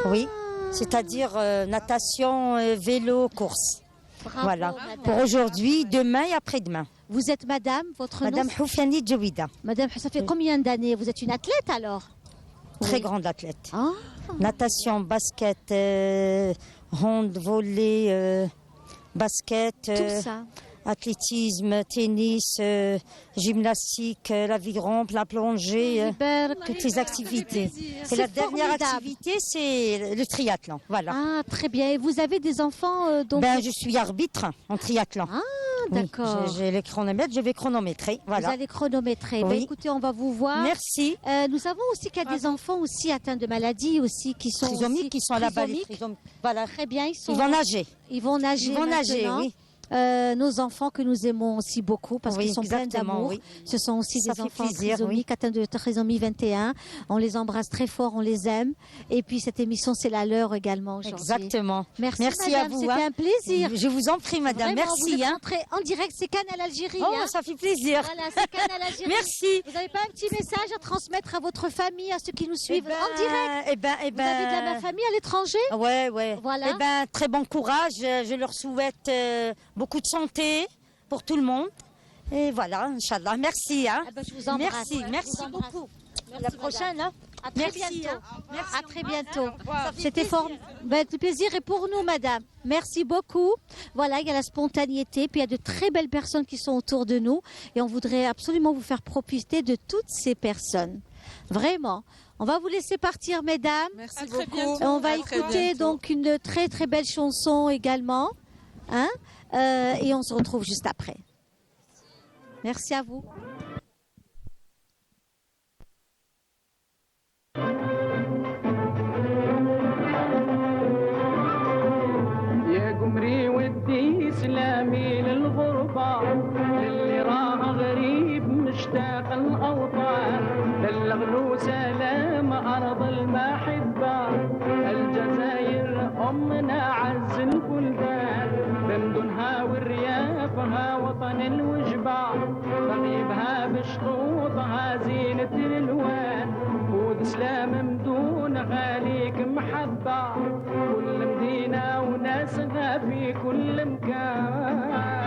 Oui, c'est-à-dire natation, vélo, course. Bravo, voilà. madame. Pour aujourd'hui, demain et après-demain. Vous êtes madame, votre Madame nom? Houfiani Djouida. Madame, ça fait combien d'années? Vous êtes une athlète alors? Très grande athlète. Ah. Natation, basket, hand, volley, basket. Tout ça. Athlétisme, tennis, gymnastique, l'aviron, la plongée, toutes les activités. Et la dernière activité, c'est le triathlon. Voilà. Ah, très bien. Et vous avez des enfants donc... Je suis arbitre en triathlon. Ah, d'accord. J'ai les chronomètres, je vais chronométrer. Voilà. Vous allez chronométrer. Oui. Écoutez, on va vous voir. Merci. Nous avons aussi qu'il y a des enfants aussi atteints de maladies aussi qui sont trisomiques, qui sont là-bas. Voilà. Très bien, ils vont nager. Ils vont nager, oui. nos enfants que nous aimons aussi beaucoup parce Oui, qu'ils sont pleins exactement, d'amour. oui. Ce sont aussi Ça des fait enfants plaisir, trisomiques, atteints de trisomie 21. On les embrasse très fort, on les aime. Et puis cette émission, c'est la leur également aujourd'hui. Exactement. Merci, Merci madame, à vous. c'était hein. un plaisir. Je vous en prie, madame. Vraiment, Merci. vous êtes hein. rentrée en direct, c'est Canal Algérie. Oh, hein. ça fait plaisir. Voilà, c'est Canal Algérie. Merci. Vous n'avez pas un petit message à transmettre à votre famille, à ceux qui nous suivent en direct? Eh ben, Vous avez de la famille à l'étranger? Ouais, ouais. Voilà. Eh ben, très bon courage. Je leur souhaite beaucoup de santé pour tout le monde. Et voilà, Inch'Allah. Merci. Hein. Eh ben, je vous embrasse. Merci, Ouais, merci je vous embrasse. beaucoup. Merci, La prochaine. Hein. À très Merci. bientôt. Hein. Merci. À très bientôt. Ça fait C'était fort. Du plaisir et pour nous, madame. Merci beaucoup. Voilà, il y a la spontanéité, puis il y a de très belles personnes qui sont autour de nous. Et on voudrait absolument vous faire profiter de toutes ces personnes. Vraiment. On va vous laisser partir, mesdames. Merci beaucoup. Et on va À très écouter bientôt. donc une très très belle chanson également. Hein et on se retrouve juste après. Merci à vous. يا قمري ودي سلامي للغربة للي راه غريب مشتاق الأوطان بلغ له سلام أرض المحبة الجزائر أمنا عز البلدان بمدنها وريافها وطن الوجبة طبيبها بشطوطها زينة الألوان خود سلام مدون غاليك محبة كل مدينة وناسها في كل مكان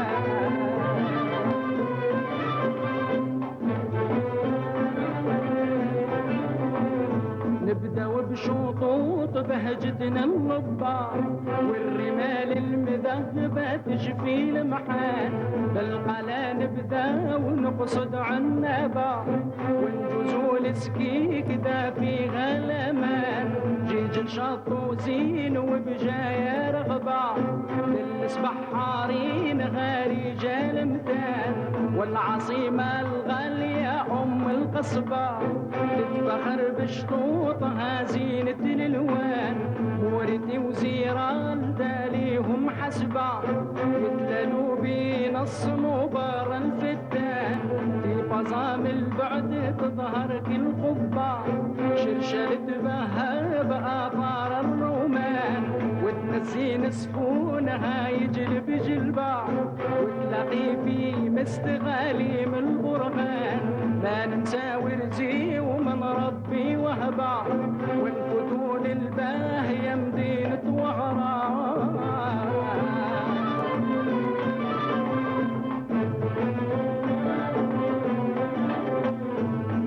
نبداو بشطوط بهجتنا اللبة والرمال المذهبة تشفي المحان بالقلا نبداو نقصد عنابة ونجوزو السكيك دا فيها الامان جيج نشط وزين وبجاية رغبة للسبحارين غالي جال متان والعاصمة الغالية أم القصبة تتفخر بشطوطها زينة الألوان مورتي وزيران داليهم حسبة يتلالوا بين الصنوبر الفتان في بظام البعد تظهر كل قبة شرشر تبهر بآثار الرومان وتنسين سكونها يجلب جلبة وتلاقي في مستغالي من البرهان ما ننسى ورزي ومن ربي وهبة ونفوتوا للباهية مدينة وهران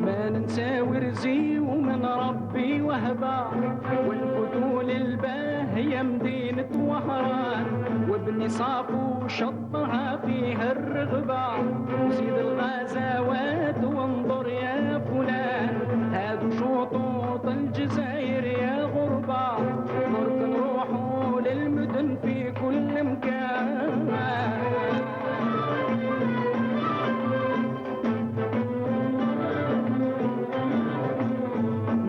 ما ننسى ورزي ومن ربي وهبة ونفوتوا للباهية مدينة وهران وابن صافو شطها فيها الرغبة وزيد الغزوات وانظر يا فلان هادو شطوط الجزائر يا غربة نرك نروحوا للمدن في كل مكان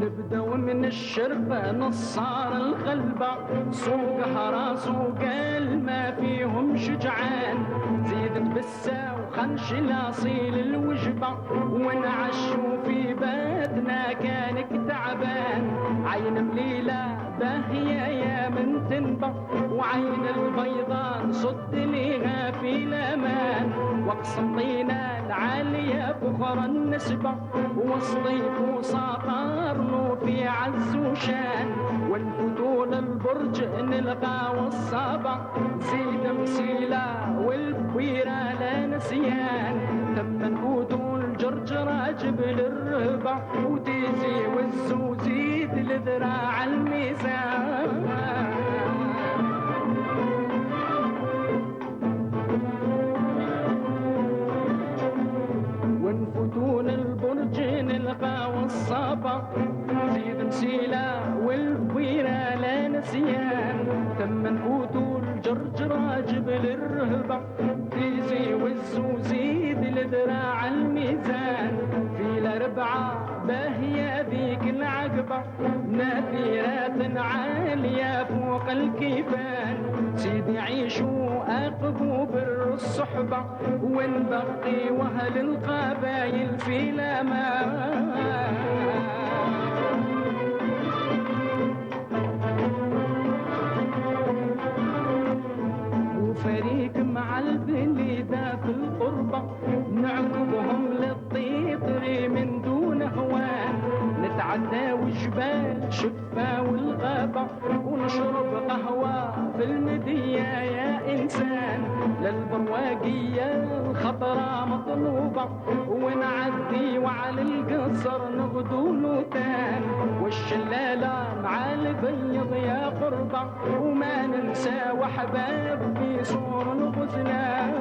نبداو من الشرق نصار الغلبة سوق هراس وقال ما فيهم شجعان زيدت بسا وخنش الاصيل الوجبة ونعشوا في باتنا كانك تعبان عين مليلة باهية يا من تنبى وعين البيضاء صد ليها في الامان واقسم طينا العالية فخر النسبة وصليف وساطر في عز وشان والفتول البرج نلقى والصابة زيد مسيلة والبويرة لا نسيان ثم نفوتوا الجرجرة جبل الرهبة وتيزي والزوزيد لذراع الميزان ونفوتون البرج نلقى والصابة زيد مسيلة والبويرة لا نسيان ثم نفوتوا الجرجرة جبل الرهبة تيزي والزوزيد لذراع الميزان في الأربعة باهية ذيك العقبة نافيرات عالية عالية فوق الكيفان سيدي عيشوا أقبوا بر الصحبة ونبقي وهل القبايل في الأمان وفريق مع البليدة في القربة نعقبهم للطيطري من دون هوان نتعدى وجبال شفا والغابة ونشرب قهوة في المدية يا إنسان للبرواقية الخضرا مطلوبة ونعدي وعلى القصر نغدو نوتان والشلالة مع البيض يا قربة وما ننسى وحباب في صور الغزلان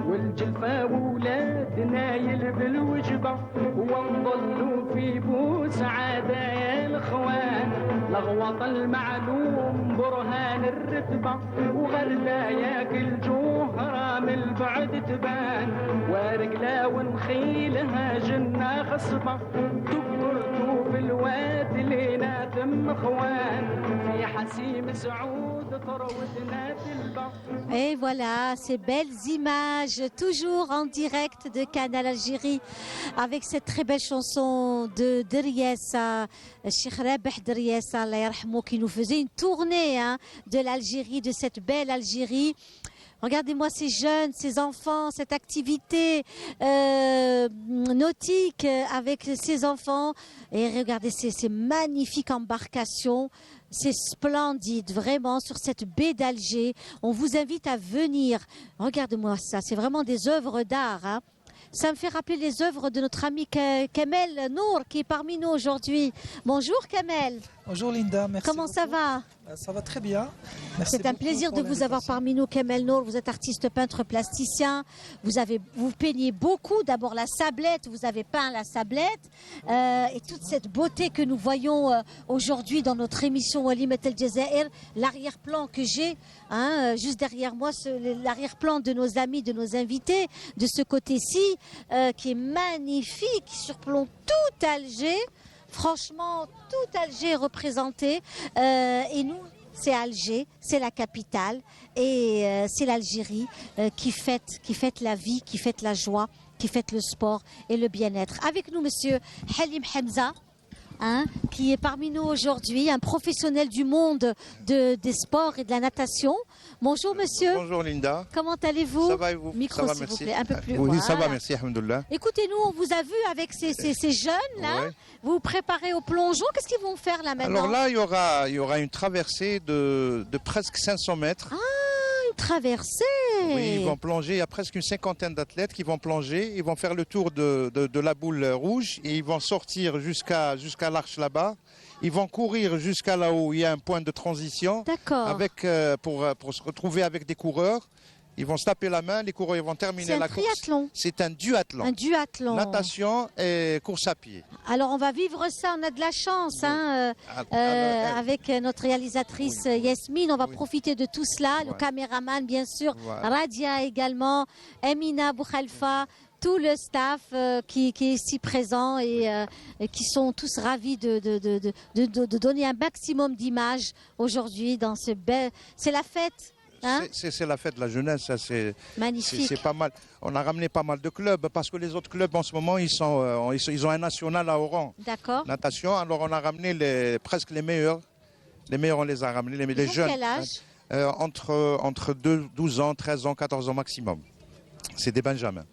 والجلفة وولادنا يلب الوجبة ونظلوا في بوسعادة يا الإخوان لغوط المعلوم برهان الرتبة وغردا ياكل جوهرة من البعد تبان ورجلا ونخيلها جنة خصبة دكتورتو في الواد لينا تم اخوان في حسيم سعود طروتنا تلبى. Et voilà, ces belles images, toujours en direct de Canal Algérie, avec cette très belle chanson de Deriessa, Cheikh Rabih Deriessa, Allah yarhamou, qui nous faisait une tournée de l'Algérie, de cette belle Algérie. Regardez-moi ces jeunes, ces enfants, cette activité nautique avec ces enfants. Et regardez ces magnifiques embarcations. C'est splendide, vraiment, sur cette baie d'Alger. On vous invite à venir. Regardez-moi ça, c'est vraiment des œuvres d'art. Hein. Ça me fait rappeler les œuvres de notre ami Kamel Nour, qui est parmi nous aujourd'hui. Bonjour Kamel. Bonjour Linda, merci. Comment ça va? Ça va très bien. Merci. C'est un plaisir de vous avoir parmi nous, Kamel Nour. Vous êtes artiste peintre plasticien. Vous peignez beaucoup. D'abord la sablette, vous avez peint la sablette. Et toute cette beauté que nous voyons aujourd'hui dans notre émission Walimat El Jazair, l'arrière-plan que j'ai, juste derrière moi, l'arrière-plan de nos amis, de nos invités, de ce côté-ci, qui est magnifique, qui surplombe tout Alger. Franchement, tout Alger est représenté. Et nous, c'est Alger, c'est la capitale. Et c'est l'Algérie qui fête la vie, qui fête la joie, qui fête le sport et le bien-être. Avec nous, monsieur Halim Hamza. Qui est parmi nous aujourd'hui, un professionnel du monde des sports et de la natation. Bonjour monsieur. Bonjour Linda. Comment allez-vous? Ça va et vous? Micro ça va, s'il vous merci. plaît, un peu plus. Oui, voilà. ça va, merci, alhamdoulilah. Écoutez-nous, on vous a vu avec ces jeunes là. Ouais. Vous vous préparez au plongeon. Qu'est-ce qu'ils vont faire là maintenant? Alors là, il y aura une traversée de presque 500 mètres. Ah, une traversée. Oui, ils vont plonger. Il y a presque une cinquantaine d'athlètes qui vont plonger. Ils vont faire le tour de la boule rouge et ils vont sortir jusqu'à l'arche là-bas. Ils vont courir jusqu'à là où il y a un point de transition. D'accord. Pour se retrouver avec des coureurs. Ils vont se taper la main, les coureurs ils vont terminer la course. C'est un triathlon. C'est un duathlon. Un duathlon. Natation et course à pied. Alors on va vivre ça, on a de la chance avec notre réalisatrice Yasmine, on va profiter de tout cela, le caméraman bien sûr, Radia également, Emina Boukhalfa, tout le staff qui est ici présent et qui sont tous ravis de donner un maximum d'images aujourd'hui dans ce bel... C'est la fête. C'est la fête de la jeunesse, c'est magnifique. C'est pas mal. On a ramené pas mal de clubs parce que les autres clubs en ce moment ils ont un national à Oran. D'accord. Natation, alors on a ramené presque les meilleurs. Les meilleurs on les a ramenés, les jeunes. Quel âge? Entre 12 ans, 13 ans, 14 ans maximum. C'est des benjamins.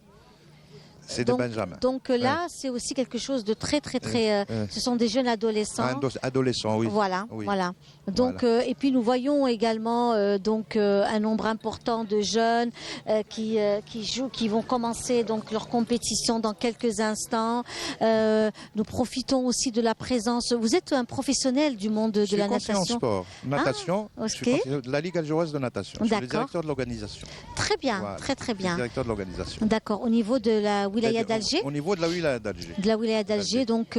C'est des benjamins. Donc là, c'est aussi quelque chose de très, très, très... ce sont des jeunes adolescents. Adolescents, oui. Voilà, oui. voilà. Donc, et puis nous voyons également un nombre important de jeunes qui jouent, qui vont commencer donc leur compétition dans quelques instants. Nous profitons aussi de la présence... Vous êtes un professionnel du monde de la natation. Je suis conseiller en sport. Natation, je suis de la Ligue algéroise de natation. Je suis le directeur de l'organisation. Très bien, voilà. très très bien. Je suis le directeur de l'organisation. D'accord, au niveau de la wilaya d'Alger. Au niveau de la wilaya d'Alger. De la wilaya d'Alger, donc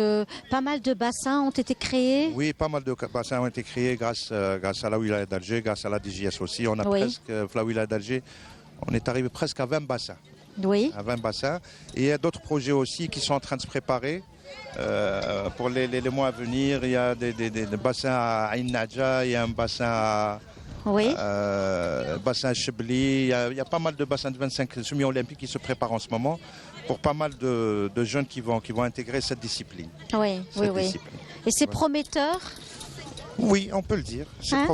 pas mal de bassins ont été créés. Oui, pas mal de bassins ont été créés grâce à la wilaya d'Alger, grâce à la DGS aussi. On a presque, la wilaya d'Alger, on est arrivé presque à 20 bassins. Oui. À 20 bassins. Et il y a d'autres projets aussi qui sont en train de se préparer. Pour les mois à venir, il y a des bassins à Ain Nadja, il y a un bassin à bassin à Chebli, il y a pas mal de bassins de 25 semi-olympiques qui se préparent en ce moment pour pas mal de jeunes qui vont intégrer cette discipline. Oui. Et c'est prometteur? Oui, on peut le dire. C'est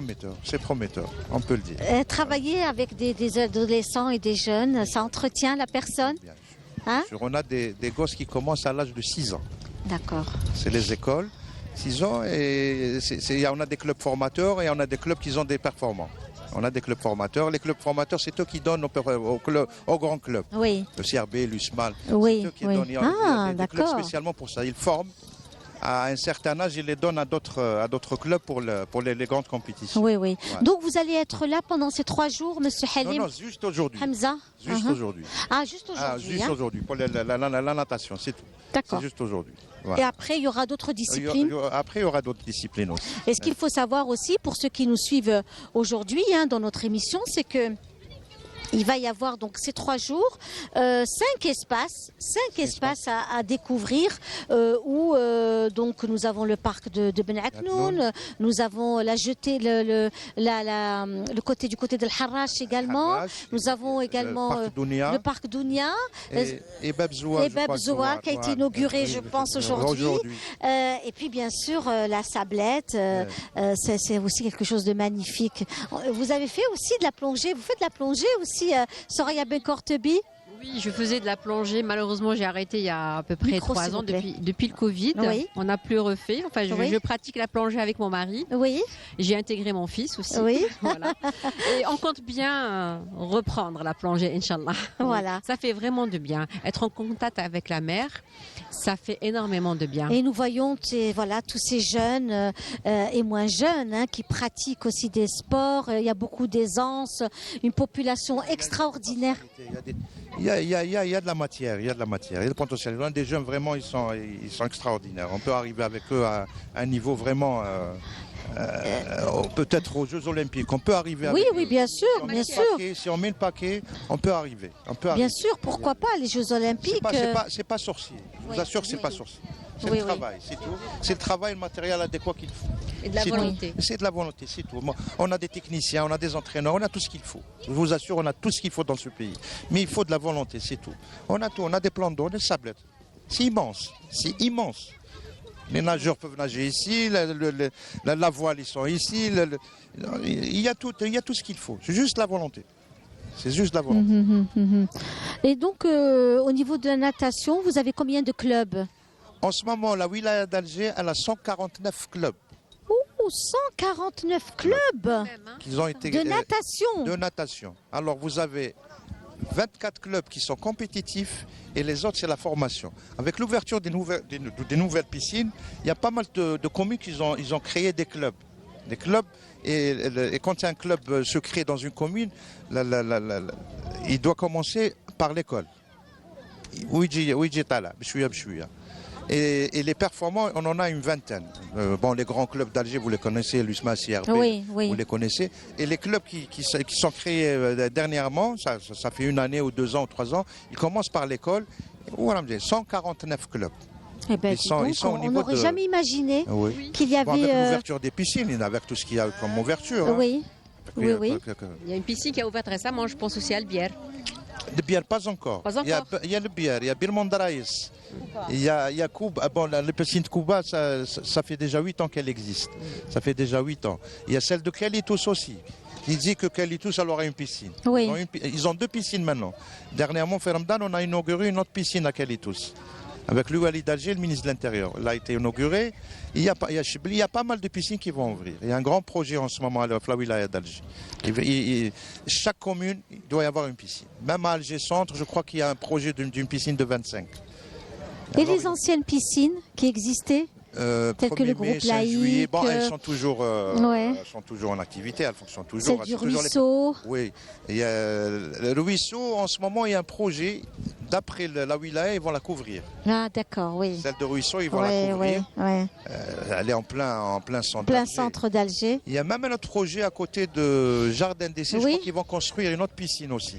prometteur, on peut le dire. Travailler avec des adolescents et des jeunes, ça entretient la personne? Hein? On a des gosses qui commencent à l'âge de 6 ans. D'accord. C'est les écoles, 6 ans, et on a des clubs formateurs et on a des clubs qui ont des performants. On a des clubs formateurs. Les clubs formateurs, c'est eux qui donnent aux grands clubs. Oui. Le CRB, l'USMAL. Oui. C'est eux qui donnent. Il y a des clubs spécialement pour ça. Ils forment. À un certain âge, ils les donnent à d'autres clubs pour les grandes compétitions. Oui. Ouais. Donc vous allez être là pendant ces 3 jours, Monsieur Halim? Non, juste aujourd'hui. Hamza? Juste aujourd'hui. Ah, juste aujourd'hui. Juste aujourd'hui, pour la natation, c'est tout. D'accord. C'est juste aujourd'hui. Et après, il y aura d'autres disciplines? Après, il y aura d'autres disciplines aussi. Et ce qu'il faut savoir aussi, pour ceux qui nous suivent aujourd'hui dans notre émission, c'est que il va y avoir donc ces 3 jours 5 espaces à découvrir où donc nous avons le parc de Ben Aknoun, nous avons la jetée, le côté du côté de l'Harrach également, nous avons également le parc Dounia et Bab Zouar qui a été inauguré je pense aujourd'hui. Et puis bien sûr la Sablette, c'est aussi quelque chose de magnifique. Vous avez fait aussi de la plongée, vous faites de la plongée aussi Soraya Ben-Kortebi? Oui, je faisais de la plongée. Malheureusement, j'ai arrêté il y a à peu près 3 ans, depuis le Covid. Oui. On n'a plus refait. Enfin, je pratique la plongée avec mon mari. Oui. J'ai intégré mon fils aussi. Oui. Voilà. Et on compte bien reprendre la plongée, Inch'Allah. Voilà. Ça fait vraiment de bien. Être en contact avec la mer, ça fait énormément de bien. Et nous voyons tous ces jeunes et moins jeunes qui pratiquent aussi des sports. Il y a beaucoup d'aisance, une population extraordinaire. Il y a de la matière, il y a le potentiel. Il y a des jeunes vraiment, ils sont extraordinaires. On peut arriver avec eux à un niveau vraiment, peut-être aux Jeux Olympiques. On peut arriver. Oui, bien sûr, bien sûr. Si on met le paquet, on peut arriver. Bien sûr, pourquoi pas les Jeux Olympiques. C'est pas sorcier. Je vous assure, c'est pas sorcier. C'est le travail, c'est tout. C'est le travail, le matériel adéquat qu'il faut. Et de la volonté. C'est de la volonté, c'est tout. On a des techniciens, on a des entraîneurs, on a tout ce qu'il faut. Je vous assure, on a tout ce qu'il faut dans ce pays. Mais il faut de la volonté, c'est tout. On a tout, on a des plans d'eau, des sablettes. C'est immense, c'est immense. Les nageurs peuvent nager ici, la voile, ils sont ici. Il y a tout ce qu'il faut. C'est juste la volonté. C'est juste la volonté. Et donc, au niveau de la natation, vous avez combien de clubs? En ce moment, la wilaya d'Alger, elle a 149 clubs. 149 clubs qui ont été, de natation. De natation. Alors, vous avez 24 clubs qui sont compétitifs et les autres, c'est la formation. Avec l'ouverture des nouvelles piscines, il y a pas mal de communes qui ont créé des clubs. Des clubs, et quand un club se crée dans une commune, il doit commencer par l'école. Et les performants, on en a une vingtaine. Les grands clubs d'Alger, vous les connaissez, l'USMA, CRB, vous les connaissez. Et les clubs qui sont créés dernièrement, ça fait 1 année ou 2 ans ou 3 ans, ils commencent par l'école. Voilà, 149 clubs. Eh ben, on n'aurait jamais imaginé qu'il y avait... avec l'ouverture des piscines, avec tout ce qu'il y a comme ouverture. Oui. Il y a une piscine qui a ouvert récemment, je pense aussi à Albière. De bière, pas encore. Il y a le bière, il y a Birmandaraïs. Il y a Kouba. La piscine de Kouba, ça fait déjà 8 ans qu'elle existe. Ça fait déjà 8 ans. Il y a celle de Kalitos aussi. Il dit que Kalitos, elle aura une piscine. Oui. Ils ont 2 piscines maintenant. Dernièrement, Fermdan, on a inauguré une autre piscine à Kalitos. Avec l'Ouali d'Alger, le ministre de l'Intérieur. Elle a été inaugurée. Il y a pas mal de piscines qui vont ouvrir. Il y a un grand projet en ce moment à la wilaya d'Alger. Chaque commune, il doit y avoir une piscine. Même à Alger Centre, je crois qu'il y a un projet d'une piscine de 25. Et les anciennes piscines qui existaient telles que le groupe laïque, elles sont toujours en activité, elles fonctionnent toujours. Celle du ruisseau. Oui, le ruisseau, en ce moment, il y a un projet. D'après la wilaya, ils vont la couvrir. Ah, d'accord, oui. Celle de ruisseau, ils vont la couvrir. Elle est en plein centre d'Alger. Il y a même un autre projet à côté de Jardin d'Essai. Je crois qu'ils vont construire une autre piscine aussi.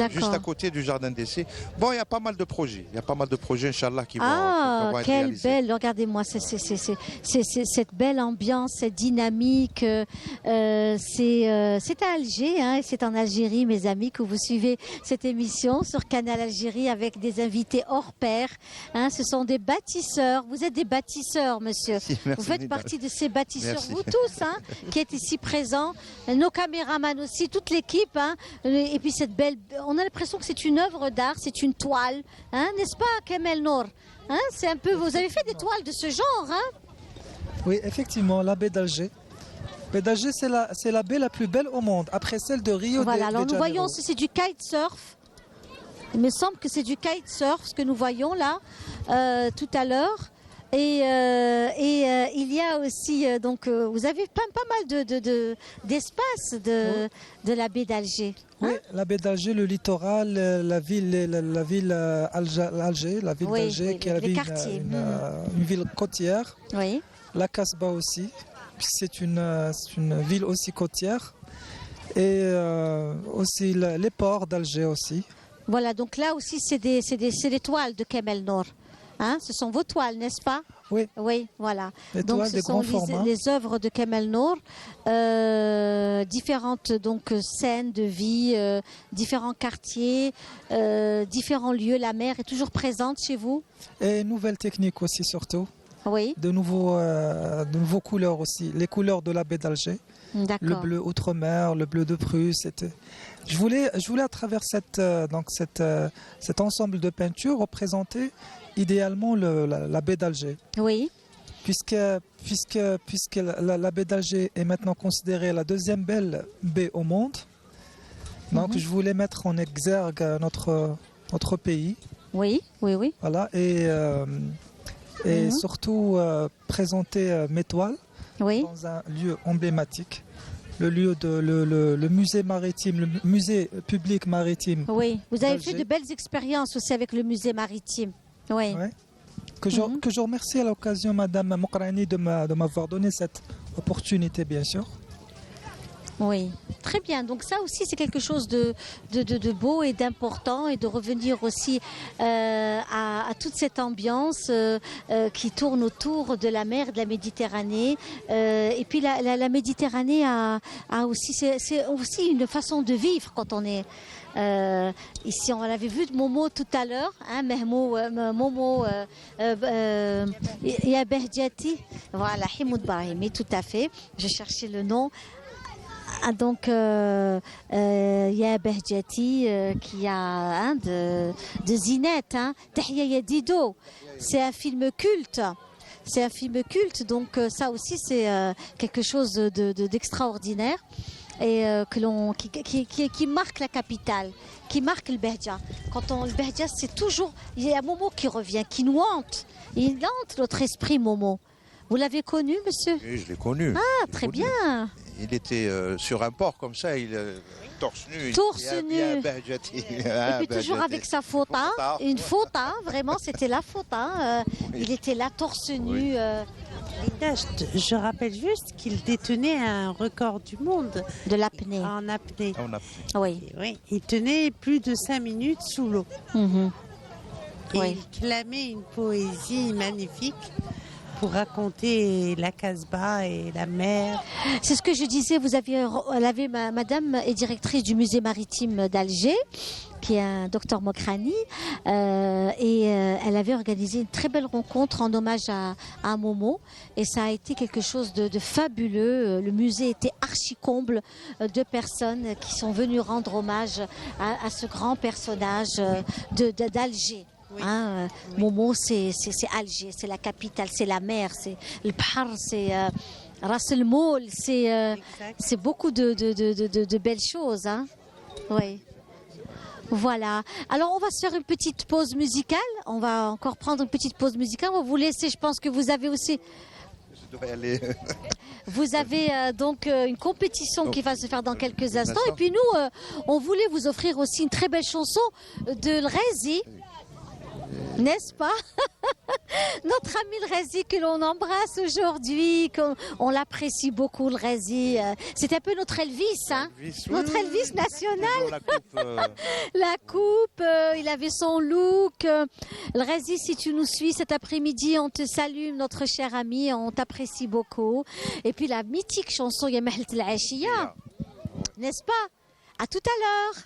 juste à côté du jardin d'essai. Bon, il y a pas mal de projets. Il y a pas mal de projets, Inch'Allah, qui vont être quelle réalisés. belle, regardez-moi, c'est cette belle ambiance, cette dynamique. C'est à Alger, hein, c'est en Algérie, mes amis, que vous suivez cette émission sur Canal Algérie avec des invités hors pair. Hein, ce sont des bâtisseurs. Vous êtes des bâtisseurs, monsieur. Si, merci, vous faites Linda. partie de ces bâtisseurs, Merci. vous tous, hein, qui êtes ici présents. Nos caméramans aussi, toute l'équipe. Hein, et puis cette belle, on a l'impression que c'est une œuvre d'art, c'est une toile, hein, n'est-ce pas, Kamel Nour? Hein, c'est un peu, vous avez fait des toiles de ce genre, hein? Oui, effectivement, la baie d'Alger. Baie d'Alger, c'est la baie la plus belle au monde, après celle de Rio de Voilà, alors nous Janeiro. voyons, c'est du kitesurf. Il me semble que c'est du kitesurf, ce que nous voyons là, tout à l'heure. Et il y a aussi, donc, vous avez pas mal d'espace de la baie d'Alger. Oui, la baie d'Alger, le littoral, la ville Alger, la ville Oui, d'Alger, oui, qui est les quartiers. une ville côtière. Oui. La Casbah aussi, c'est une ville aussi côtière. Et aussi les ports d'Alger aussi. Voilà, donc là aussi, c'est des toiles de Kamel Nour. Hein, ce sont vos toiles, n'est-ce pas? Oui. Oui, voilà. Les donc toiles ce de sont grand format. les œuvres de Kamel Nour, différentes donc scènes de vie, différents quartiers, différents lieux. La mer est toujours présente chez vous? Et nouvelles techniques aussi surtout. Oui. De nouveaux couleurs aussi. Les couleurs de la baie d'Alger. D'accord. Le bleu outre-mer, le bleu de Prusse. Je voulais à travers cet ensemble de peintures représenter idéalement la baie d'Alger. Oui. Puisque la baie d'Alger est maintenant considérée la deuxième belle baie au monde. Donc je voulais mettre en exergue notre pays. Oui, oui, oui. Voilà, et surtout présenter mes toiles dans un lieu emblématique. Le musée maritime, le musée public maritime. Oui, vous avez fait d'Alger. de belles expériences aussi avec le musée maritime. Oui. Ouais. Que je remercie à l'occasion Madame Mokrani de m'avoir donné cette opportunité, bien sûr. Oui, très bien. Donc ça aussi, c'est quelque chose de beau et d'important, et de revenir aussi à toute cette ambiance qui tourne autour de la mer, de la Méditerranée. Et puis la Méditerranée a aussi, c'est aussi une façon de vivre quand on est ici. On l'avait vu de Momo tout à l'heure, hein, Momo Ya Behjati, voilà, Himoud Brahimi, tout à fait. Je cherchais le nom. Donc, Ya Behjati qui a de Zinette, Tahia Yadido. C'est un film culte. C'est un film culte, donc ça aussi c'est quelque chose d'extraordinaire et qui marque la capitale, qui marque le Behja. Le Behja, c'est toujours, il y a un Momo qui revient, qui nous hante. Il hante notre esprit, Momo. Vous l'avez connu, monsieur? Oui, je l'ai connu. Ah, très bien. Il était sur un port comme ça, torse nu. Torse nu. Et puis toujours avec sa fauta, une fauta, vraiment, c'était la fauta. Il était là, torse nu. Linda, je rappelle juste qu'il détenait un record du monde. De l'apnée. En apnée. Oui. Oui. Il tenait plus de 5 minutes sous l'eau. Et il clamait une poésie magnifique pour raconter la Casbah et la mer. C'est ce que je disais, madame est directrice du musée maritime d'Alger, qui est un docteur Mokrani, et elle avait organisé une très belle rencontre en hommage à Momo, et ça a été quelque chose de fabuleux. Le musée était archi comble de personnes qui sont venues rendre hommage à ce grand personnage d'Alger. Oui. Momo, c'est Alger, c'est la capitale, c'est la mer, c'est le Bahar, c'est Ras El Moul, c'est beaucoup de belles choses. Oui. Voilà. Alors, on va se faire une petite pause musicale. On va encore prendre une petite pause musicale. On va vous laisser, je pense que vous avez aussi... Je devrais aller... Vous avez donc une compétition qui va se faire dans quelques instants. Et puis nous, on voulait vous offrir aussi une très belle chanson de Lrezi. N'est-ce pas? Notre ami le Razi que l'on embrasse aujourd'hui, on l'apprécie beaucoup le Razi. C'est un peu notre Elvis, hein? Notre Elvis national. La coupe, il avait son look. Le Razi, si tu nous suis cet après-midi, on te salue, notre cher ami, on t'apprécie beaucoup. Et puis la mythique chanson Ya Mahlet El Ashiya, n'est-ce pas? À tout à l'heure.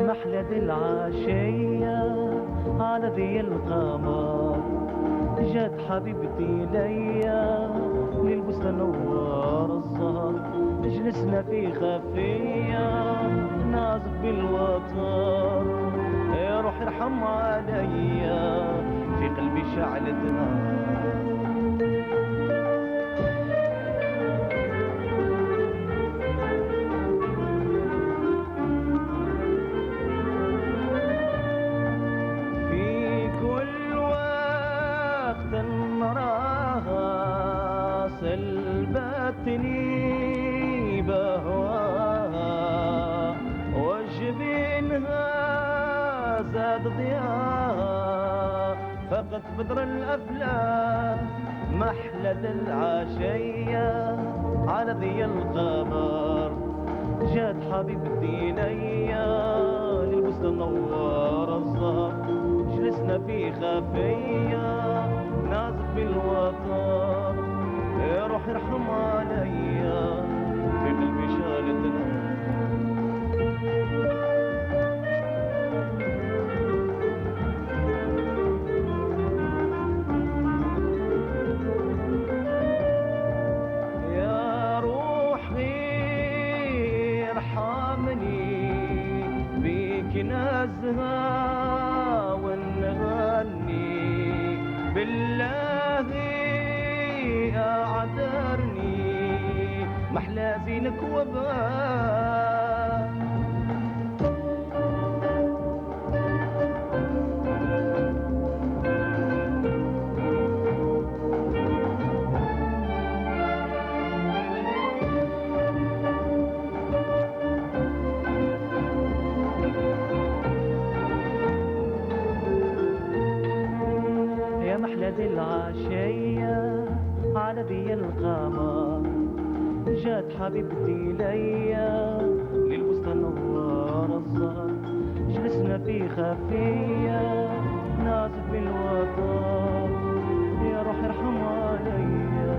محلى العشية على ذي القمر جات حبيبتي ليا للبستان نور الزهر جلسنا في خفية نعزف بالوتر يا روح ارحم عليا في قلبي شعلت نار سلبتني بهواها وجبينها زاد ضياها فقد بدر الأفلاك محلى العشية على ذي القمر جات حبيبتي ليا للبستان نور الزهر جلسنا في خفية نعزف بالوتر يا روح ارحم عليا في قلبي شالت نار يا روحي ارحمني بيك نزهة ونغني بالله أعذرني محلى زينك وباك يا محلى العشية على ذي القمر جات حبيبتي ليا للبستان نور الزهر جلسنا في خفية نعزف بالوتر يا روح ارحم عليا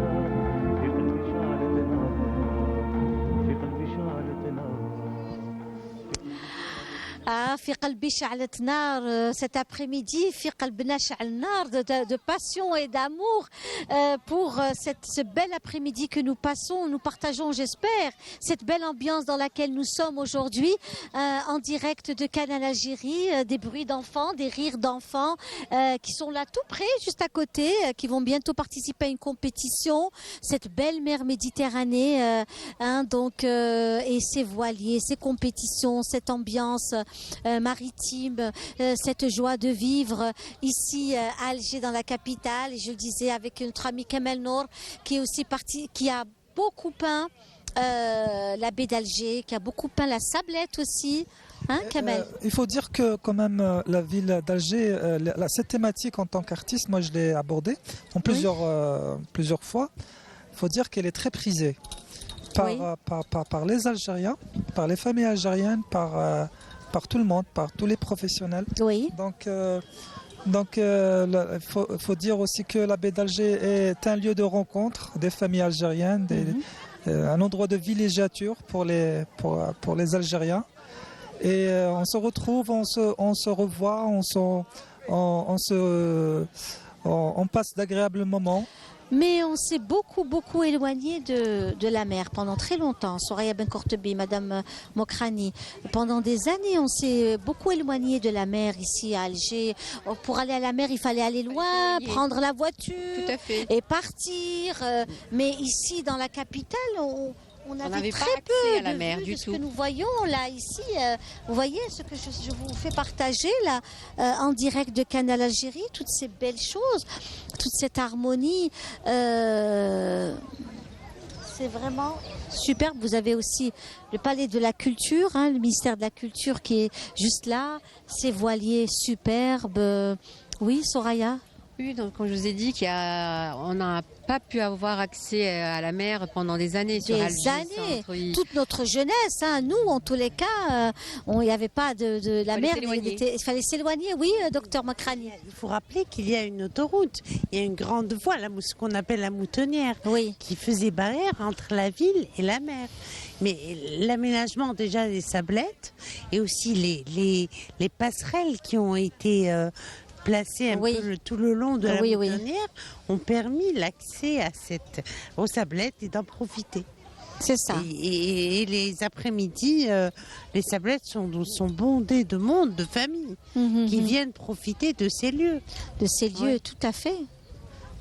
في قلبي شعلت نار في قلبي شعلت نار في قلبي شعلت نار cet après-midi في قلبنا شعل نار de passion et d'amour pour ce bel après-midi que nous passons, nous partageons, j'espère, cette belle ambiance dans laquelle nous sommes aujourd'hui en direct de Canal Algérie, des bruits d'enfants, des rires d'enfants qui sont là tout près, juste à côté, qui vont bientôt participer à une compétition, cette belle mer Méditerranée, et ces voiliers, ces compétitions, cette ambiance maritime, cette joie de vivre ici à Alger dans la capitale. Et je le disais avec notre ami Kamel Nour qui est aussi parti, qui a beaucoup peint la baie d'Alger, qui a beaucoup peint la Sablette aussi. Hein, Kamel? Il faut dire que quand même la ville d'Alger, cette thématique en tant qu'artiste, moi je l'ai abordée en plusieurs fois. Il faut dire qu'elle est très prisée par les Algériens, par les familles algériennes, par tout le monde, par tous les professionnels. Oui. Donc il faut dire aussi que la baie d'Alger est un lieu de rencontre des familles algériennes, un endroit de villégiature pour les Algériens. Et on se retrouve, on se revoit, on passe d'agréables moments. Mais on s'est beaucoup éloigné de la mer pendant très longtemps. Soraya Ben Kortebi, Madame Mokrani. Pendant des années, on s'est beaucoup éloigné de la mer ici à Alger. Pour aller à la mer, il fallait aller loin, prendre la voiture et partir. Mais ici, dans la capitale, on avait avait pas très accès peu à la de mer vue du de ce tout. que nous voyons là ici. Vous voyez ce que je vous fais partager là en direct de Canal Algérie, toutes ces belles choses, toute cette harmonie. C'est vraiment superbe. Vous avez aussi le palais de la culture, hein, le ministère de la culture qui est juste là, ces voiliers superbes. Oui, Soraya? Oui, donc comme je vous ai dit on n'a pas pu avoir accès à la mer pendant des années sur Des Alger années, Centre, oui. toute notre jeunesse, hein. Nous en tous les cas, il n'y avait pas de la fallait mer, s'éloigner. il fallait s'éloigner, oui, docteur Makrani. Il faut rappeler qu'il y a une autoroute, il y a une grande voie, ce qu'on appelle la moutonnière, qui faisait barrière entre la ville et la mer. Mais l'aménagement déjà des sablettes et aussi les passerelles qui ont été placées peu tout le long de la moutonnière ont permis l'accès aux sablettes et d'en profiter. C'est ça. Et les après-midi, les sablettes sont bondées de monde, de familles qui viennent profiter de ces lieux. De ces lieux, tout à fait.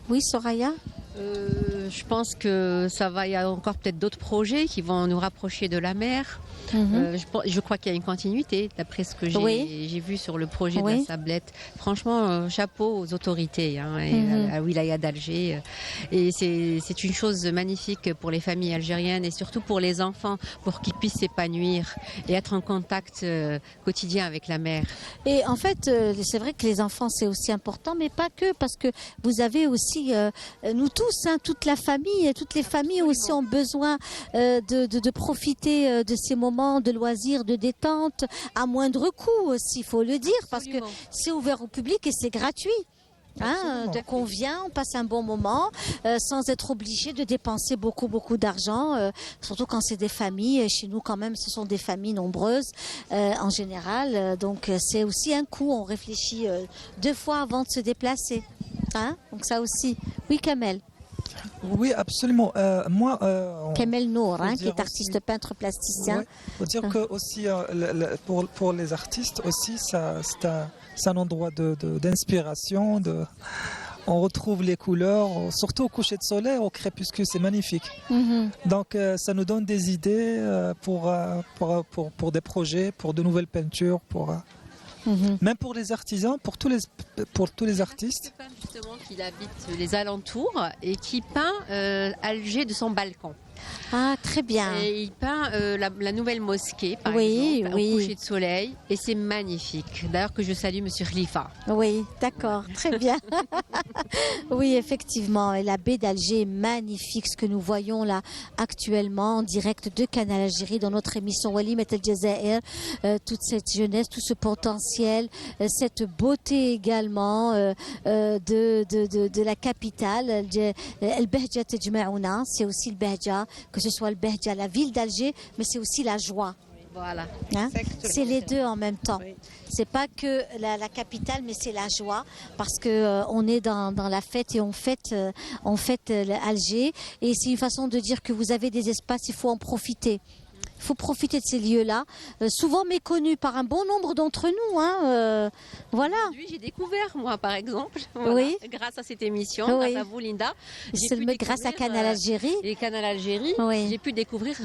Oui, Soraya? Je pense que il y a encore peut-être d'autres projets qui vont nous rapprocher de la mer. Je crois qu'il y a une continuité d'après ce que j'ai vu sur le projet de la Sablette. Franchement, chapeau aux autorités et à Wilaya d'Alger. Et c'est une chose magnifique pour les familles algériennes et surtout pour les enfants, pour qu'ils puissent s'épanouir et être en contact quotidien avec la mer. Et en fait, c'est vrai que les enfants, c'est aussi important, mais pas que, parce que vous avez aussi, nous tous, toute la famille, toutes les familles aussi ont besoin de profiter de ces moments de loisirs, de détente, à moindre coût aussi, il faut le dire, parce que c'est ouvert au public et c'est gratuit. Donc on vient, on passe un bon moment sans être obligé de dépenser beaucoup d'argent, surtout quand c'est des familles. Chez nous quand même ce sont des familles nombreuses en général, donc c'est aussi un coût, on réfléchit 2 fois avant de se déplacer. Donc ça aussi. Oui, Kamel. Oui, absolument. Moi, Kamel Nour, qui est artiste peintre plasticien. Il faut dire que aussi pour les artistes aussi, c'est un endroit d'inspiration. On retrouve les couleurs, surtout au coucher de soleil, au crépuscule, c'est magnifique. Donc ça nous donne des idées pour des projets, pour de nouvelles peintures, même pour les artisans, pour tous les artistes. C'est justement qu'il habite les alentours et qui peint Alger de son balcon. Ah, très bien. Et il peint la nouvelle mosquée, par exemple, au coucher de soleil. Et c'est magnifique. D'ailleurs, que je salue Monsieur Khalifa. Oui, d'accord, très bien. Oui, effectivement. Et la baie d'Alger est magnifique. Ce que nous voyons là actuellement en direct de Canal Algérie dans notre émission Walimat El Jazair. Toute cette jeunesse, tout ce potentiel, cette beauté également de la capitale. El Behja Tejma'ouna, c'est aussi le Behja, que ce soit le Behja, la ville d'Alger, mais c'est aussi la joie. Voilà. C'est les deux en même temps. C'est pas que la capitale, mais c'est la joie, parce que on est dans la fête et on fête Alger. Et c'est une façon de dire que vous avez des espaces, il faut en profiter. Il faut profiter de ces lieux-là, souvent méconnus par un bon nombre d'entre nous. Voilà. Aujourd'hui, j'ai découvert, moi, par exemple, grâce à cette émission, grâce à vous, Linda. Grâce à Canal Algérie. Et Canal Algérie, j'ai pu découvrir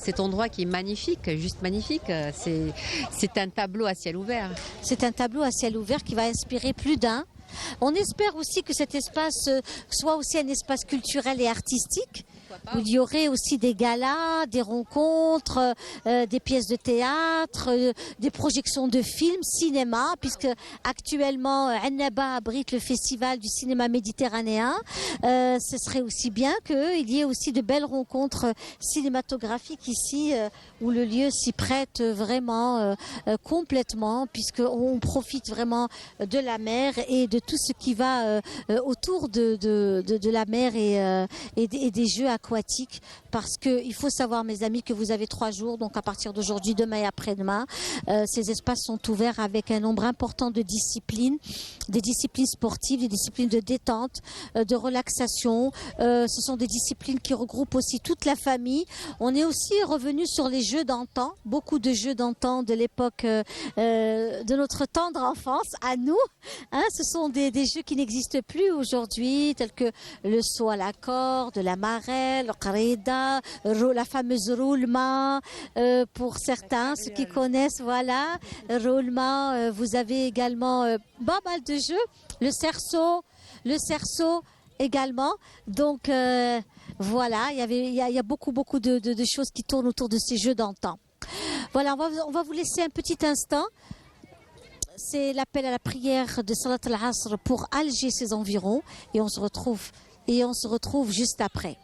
cet endroit qui est magnifique, juste magnifique. C'est un tableau à ciel ouvert. C'est un tableau à ciel ouvert qui va inspirer plus d'un. On espère aussi que cet espace soit aussi un espace culturel et artistique, où il y aurait aussi des galas, des rencontres, des pièces de théâtre, des projections de films, cinéma, puisque actuellement Annaba abrite le festival du cinéma méditerranéen. Ce serait aussi bien qu'il y ait aussi de belles rencontres cinématographiques ici, où le lieu s'y prête vraiment complètement, puisqu'on profite vraiment de la mer et de tout ce qui va autour de la mer et des jeux aquatiques, parce qu'il faut savoir, mes amis, que vous avez 3 jours, donc à partir d'aujourd'hui, demain et après-demain, ces espaces sont ouverts avec un nombre important de disciplines, des disciplines sportives, des disciplines de détente, de relaxation. Ce sont des disciplines qui regroupent aussi toute la famille. On est aussi revenu sur les jeux d'antan, beaucoup de jeux d'antan de l'époque de notre tendre enfance, à nous. Ce sont des jeux qui n'existent plus aujourd'hui, tels que le saut à la corde, la marelle, le qarida, la fameuse roulement pour certains, ceux qui connaissent, voilà, roulement. Vous avez également pas mal de jeux, le cerceau également. Donc voilà, il y a beaucoup de choses qui tournent autour de ces jeux d'antan. Voilà, on va vous laisser un petit instant. C'est l'appel à la prière de Salat al-Asr pour Alger, ses environs, et on se retrouve juste après.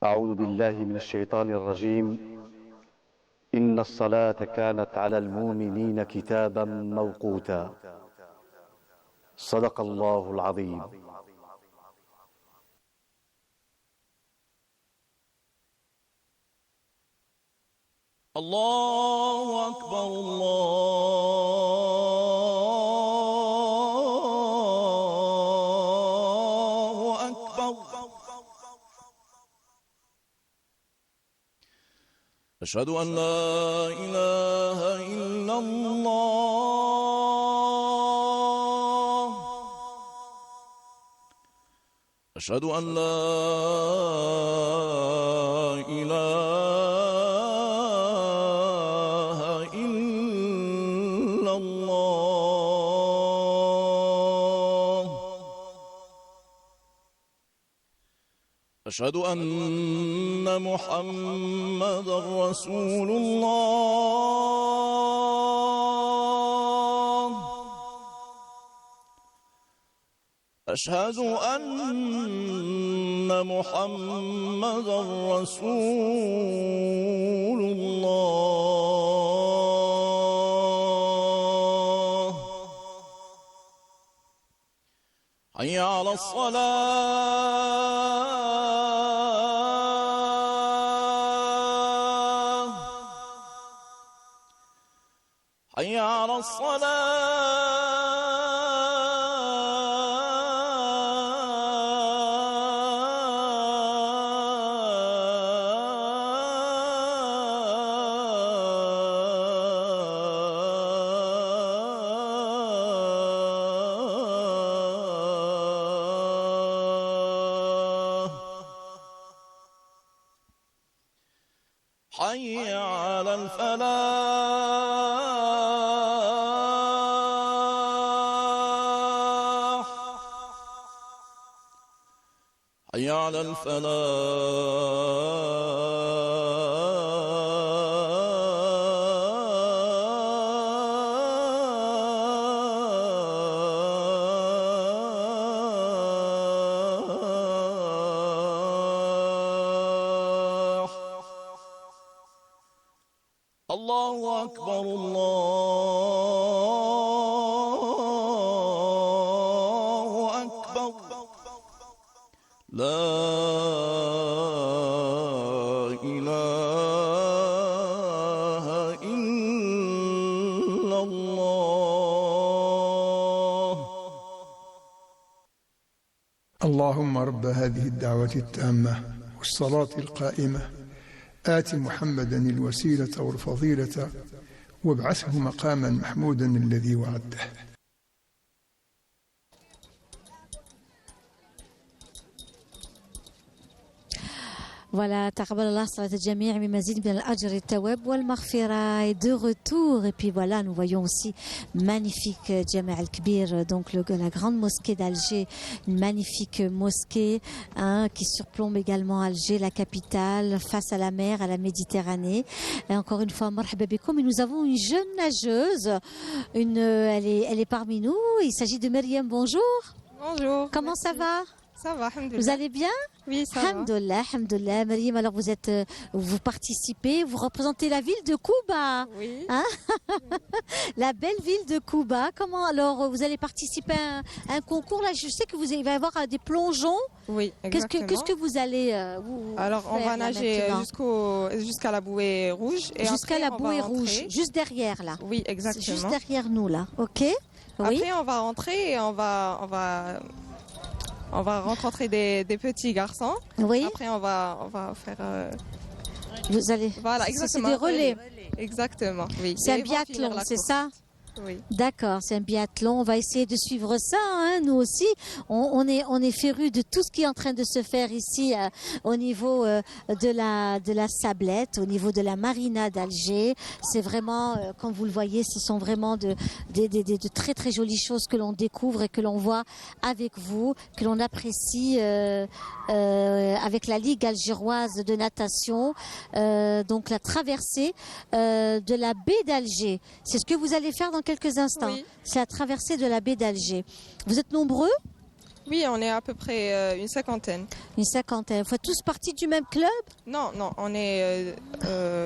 أعوذ بالله من الشيطان الرجيم. إن الصلاة كانت على المؤمنين كتابا موقوتا. صدق الله العظيم. الله أكبر الله أكبر. أشهد أن لا إله إلا الله. أشهد أن لا إله إلا الله. أشهد أن محمدا رسول الله أشهد أن محمدا رسول الله حي على الصلاة حي على الصلاة حي على الفلاح حي على الفلاح الله أكبر الله أكبر لا إله إلا الله اللهم رب هذه الدعوة التامة والصلاة القائمة آت محمدا الوسيلة والفضيلة وابعثه مقاما محمودا الذي وعدته. Voilà, taqabbalallah salat al-jami' bimazid min al-ajr al-thawab wal-maghfira est de retour. Et puis voilà, nous voyons aussi magnifique Jami' al-Kbir, donc la grande mosquée d'Alger, une magnifique mosquée qui surplombe également Alger, la capitale, face à la mer, à la Méditerranée. Et encore une fois, marhaba bikoum. Et nous avons une jeune nageuse, elle est parmi nous. Il s'agit de Myriam. Bonjour. Bonjour. Comment ça va? Ça va, alhamdoulilah. Vous allez bien? Oui, ça va. Alhamdoulilah, Myriam, alors vous participez, vous représentez la ville de Kouba. Oui. Hein? La belle ville de Kouba. Comment alors vous allez participer à un concours là? Je sais que il va y avoir des plongeons. Oui, exactement. Qu'est-ce que vous allez Alors on faire, va là, nager maintenant jusqu'à la bouée rouge. Jusqu'à la bouée rouge, rentrer. juste derrière là. Oui, exactement. Juste derrière nous là, ok? Oui. Après on va rentrer et on va rencontrer des petits garçons. Oui. Après on va faire. Vous allez. Voilà, C'est exactement. des relais. Exactement. Oui. C'est un Et ils vont finir biathlon, la c'est course. ça? Oui. D'accord, c'est un biathlon. On va essayer de suivre ça, hein, nous aussi. On est férus de tout ce qui est en train de se faire ici au niveau de la Sablette, au niveau de la marina d'Alger. C'est vraiment, comme vous le voyez, ce sont vraiment de très très jolies choses que l'on découvre et que l'on voit avec vous, que l'on apprécie avec la Ligue algéroise de natation. Donc la traversée de la baie d'Alger. C'est ce que vous allez faire dans quelques instants. Oui. C'est la traversée de la baie d'Alger. Vous êtes nombreux? Oui, on est à peu près une cinquantaine. Une cinquantaine. Vous faites tous partie du même club? Non, on est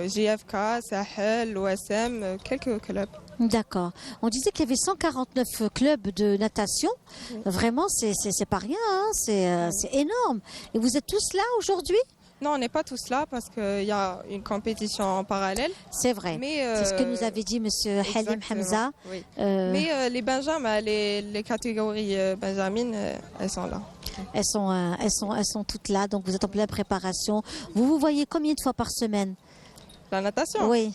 JFK, Sahel, OSM, quelques clubs. D'accord. On disait qu'il y avait 149 clubs de natation. Oui. Vraiment, c'est pas rien, hein. C'est énorme. Et vous êtes tous là aujourd'hui? Non, on n'est pas tous là parce qu'il y a une compétition en parallèle. C'est vrai. C'est ce que nous avait dit Monsieur Halim Hamza. Oui. Mais les Benjamins, les catégories Benjamines, elles sont là. Elles sont toutes là. Donc vous êtes en pleine préparation. Vous voyez combien de fois par semaine? La natation? Oui.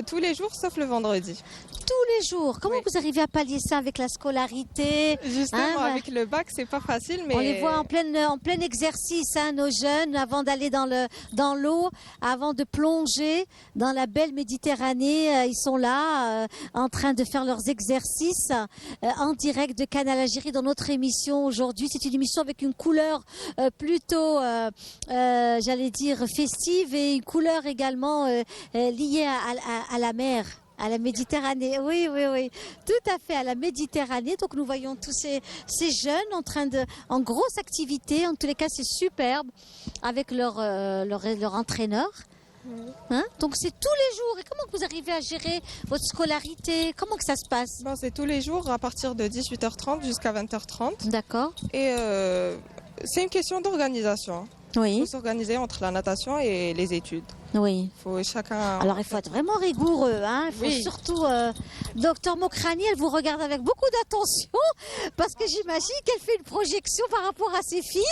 Tous les jours sauf le vendredi. Tous les jours. Comment vous arrivez à pallier ça avec la scolarité? Justement, avec le bac, c'est pas facile, mais on les voit en plein exercice, hein, nos jeunes, avant d'aller dans l'eau, avant de plonger dans la belle Méditerranée. Ils sont là, en train de faire leurs exercices en direct de Canal Algérie dans notre émission aujourd'hui. C'est une émission avec une couleur plutôt, j'allais dire, festive et une couleur également liée à la mer. À la Méditerranée, oui, tout à fait, à la Méditerranée. Donc nous voyons tous ces jeunes en grosse activité. En tous les cas, c'est superbe avec leur entraîneur. Hein? Donc c'est tous les jours. Et comment vous arrivez à gérer votre scolarité? Comment que ça se passe? C'est tous les jours à partir de 18h30 jusqu'à 20h30. D'accord. Et c'est une question d'organisation. Oui. Il faut s'organiser entre la natation et les études. Oui. Faut chacun. Alors il faut être vraiment rigoureux, hein. Il faut surtout. Docteur Mokrani, elle vous regarde avec beaucoup d'attention parce que j'imagine qu'elle fait une projection par rapport à ses filles.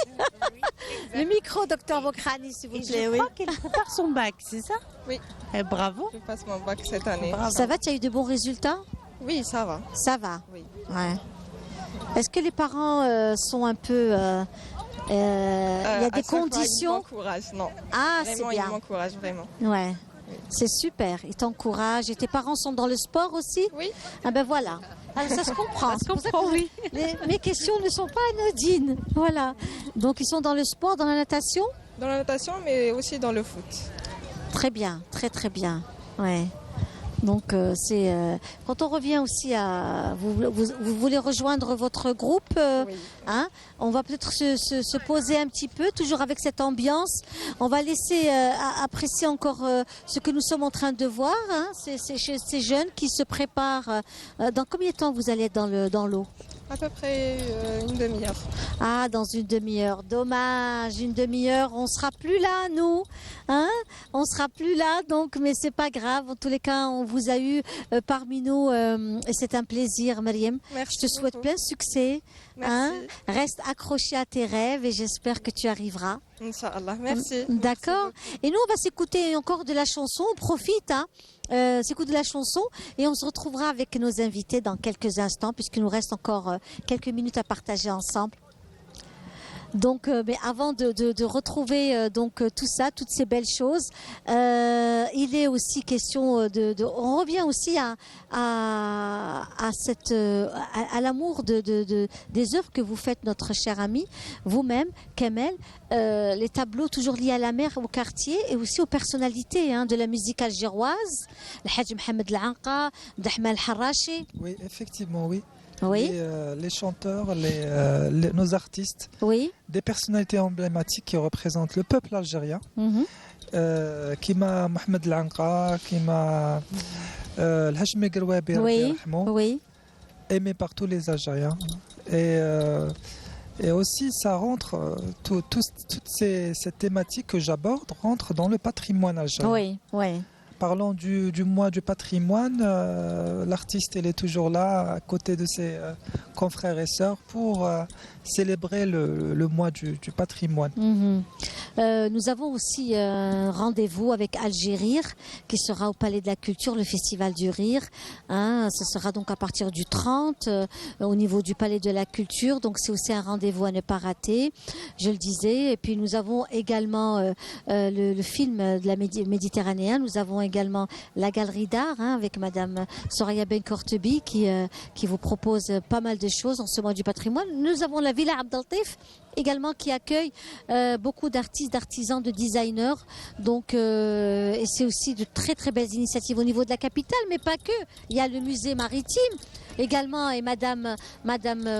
Le micro, Docteur Mokrani, s'il vous plaît. Je crois qu'elle prépare son bac, c'est ça? Oui. Bravo. Je passe mon bac cette année. Bravo. Ça va? Tu as eu de bons résultats? Oui, ça va. Ça va. Oui. Ouais. Est-ce que les parents sont un peu il y a des conditions. Ils m'encouragent, non. Ah, vraiment, c'est bien. Ils m'encouragent vraiment. Ouais. C'est super, ils t'encouragent. Et tes parents sont dans le sport aussi? Oui. Ah ben voilà. Alors ça se comprend. Ça se comprend, oui. Mes questions ne sont pas anodines. Voilà. Donc ils sont dans le sport, dans la natation? Dans la natation, mais aussi dans le foot. Très bien, très bien. Ouais. Donc c'est quand on revient aussi à vous voulez rejoindre votre groupe, oui. Hein, on va peut-être se poser un petit peu, toujours avec cette ambiance. On va laisser apprécier encore ce que nous sommes en train de voir. Hein, ces jeunes qui se préparent. Dans combien de temps vous allez être dans l'eau? À peu près une demi-heure. Ah, dans une demi-heure. Dommage, une demi-heure. On sera plus là, nous. Hein? On sera plus là, donc, mais c'est pas grave. En tous les cas, on vous a eu parmi nous et c'est un plaisir, Mariam. Merci Je te souhaite beaucoup. plein de succès. Merci. Hein? Reste accroché à tes rêves et j'espère que tu arriveras. Inch'Allah, merci. D'accord. Et nous, on va s'écouter encore de la chanson. On profite, hein. S'écoute de la chanson et on se retrouvera avec nos invités dans quelques instants puisqu'il nous reste encore quelques minutes à partager ensemble. Donc, mais avant de retrouver tout ça, toutes ces belles choses, il est aussi question on revient aussi à l'amour des œuvres que vous faites, notre cher ami, vous-même, Kamel, les tableaux toujours liés à la mer, au quartier et aussi aux personnalités de la musique algéroise, le Hadj Mohamed Lanqa, Dahma Al-Harachi. Oui, effectivement, oui. Oui. Les chanteurs, nos artistes, oui. Des personnalités emblématiques qui représentent le peuple algérien, Kima Mohamed Lanqa, Kima Hadj Megrawabi, oui. aimé par tous les Algériens. Et aussi, ça rentre, toutes ces thématiques que j'aborde rentrent dans le patrimoine algérien. Oui, oui. Parlons du mois du patrimoine, l'artiste elle est toujours là à côté de ses confrères et sœurs pour célébrer le mois du patrimoine. Nous avons aussi un rendez-vous avec Algérie qui sera au Palais de la Culture, le Festival du Rire. Ce sera donc à partir du 30 au niveau du Palais de la Culture. Donc c'est aussi un rendez-vous à ne pas rater, je le disais. Et puis nous avons également le film de la Méditerranée. Nous avons également la galerie d'art avec Madame Soraya Ben-Kortebi qui vous propose pas mal de choses en ce mois du patrimoine. Nous avons la Villa Abdeltif également qui accueille beaucoup d'artistes, d'artisans, de designers. Donc, et c'est aussi de très très belles initiatives au niveau de la capitale, mais pas que. Il y a le musée maritime également et Madame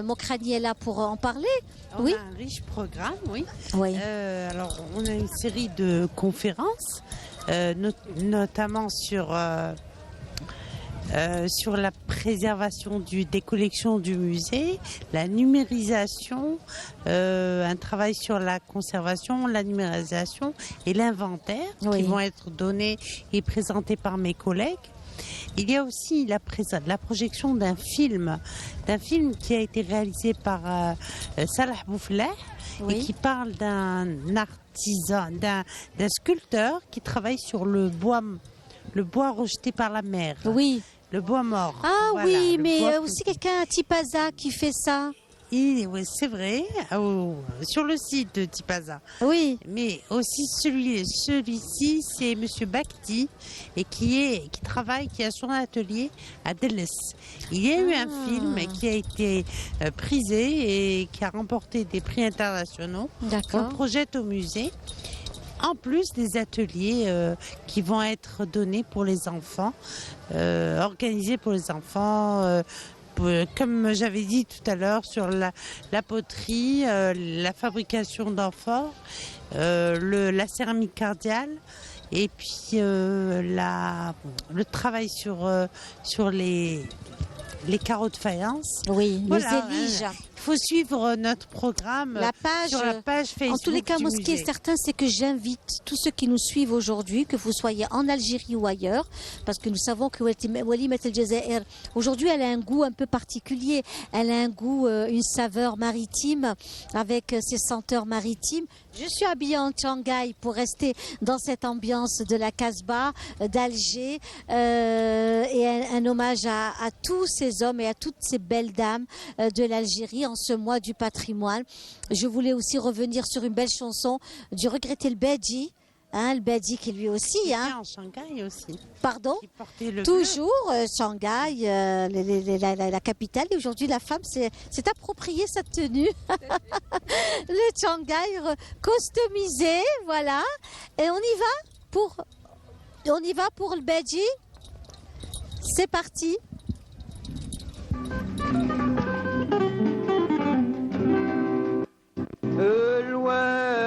Mokrani est là pour en parler. On oui. a un riche programme, oui. Oui. Alors, on a une série de conférences, notamment sur la préservation des collections du musée, la numérisation, un travail sur la conservation, la numérisation et l'inventaire qui vont être donnés et présentés par mes collègues. Il y a aussi la projection d'un film qui a été réalisé par Salah Bouflah et qui parle d'un artisan, d'un sculpteur qui travaille sur le bois le bois rejeté par la mer. Oui. Le bois mort. Ah Voilà, oui, le mais bois aussi quelqu'un à Tipaza qui fait ça. Oui, c'est vrai, sur le site de Tipaza. Oui. Mais aussi celui-ci, c'est Monsieur Bakhti et qui a son atelier à Deles. Il y a eu un film qui a été prisé et qui a remporté des prix internationaux. D'accord. On le projette au musée. En plus des ateliers qui vont être donnés pour les enfants, organisés pour les enfants. Comme j'avais dit tout à l'heure, sur la poterie, la fabrication d'amphores, la céramique cardiale, et puis le travail sur les carreaux de faïence. Oui, voilà, les éliges. Il faut suivre notre programme sur la page Facebook. En tous les cas, du moi, ce qui est musée. certain, c'est que j'invite tous ceux qui nous suivent aujourd'hui, que vous soyez en Algérie ou ailleurs, parce que nous savons que Walimat El Jazair, aujourd'hui, elle a un goût un peu particulier. Elle a un goût, une saveur maritime, avec ses senteurs maritimes. Je suis habillée en Shanghai pour rester dans cette ambiance de la Casbah, d'Alger, et un hommage à tous ces hommes et à toutes ces belles dames de l'Algérie en ce mois du patrimoine. Je voulais aussi revenir sur une belle chanson du regretté le Bedji. Le Bedji qui lui aussi. En Shanghai aussi. Pardon. Toujours Shanghai, la capitale. Et aujourd'hui, la femme s'est appropriée sa tenue. Le Shanghai customisé, voilà. Et on y va pour le Bedji. C'est parti.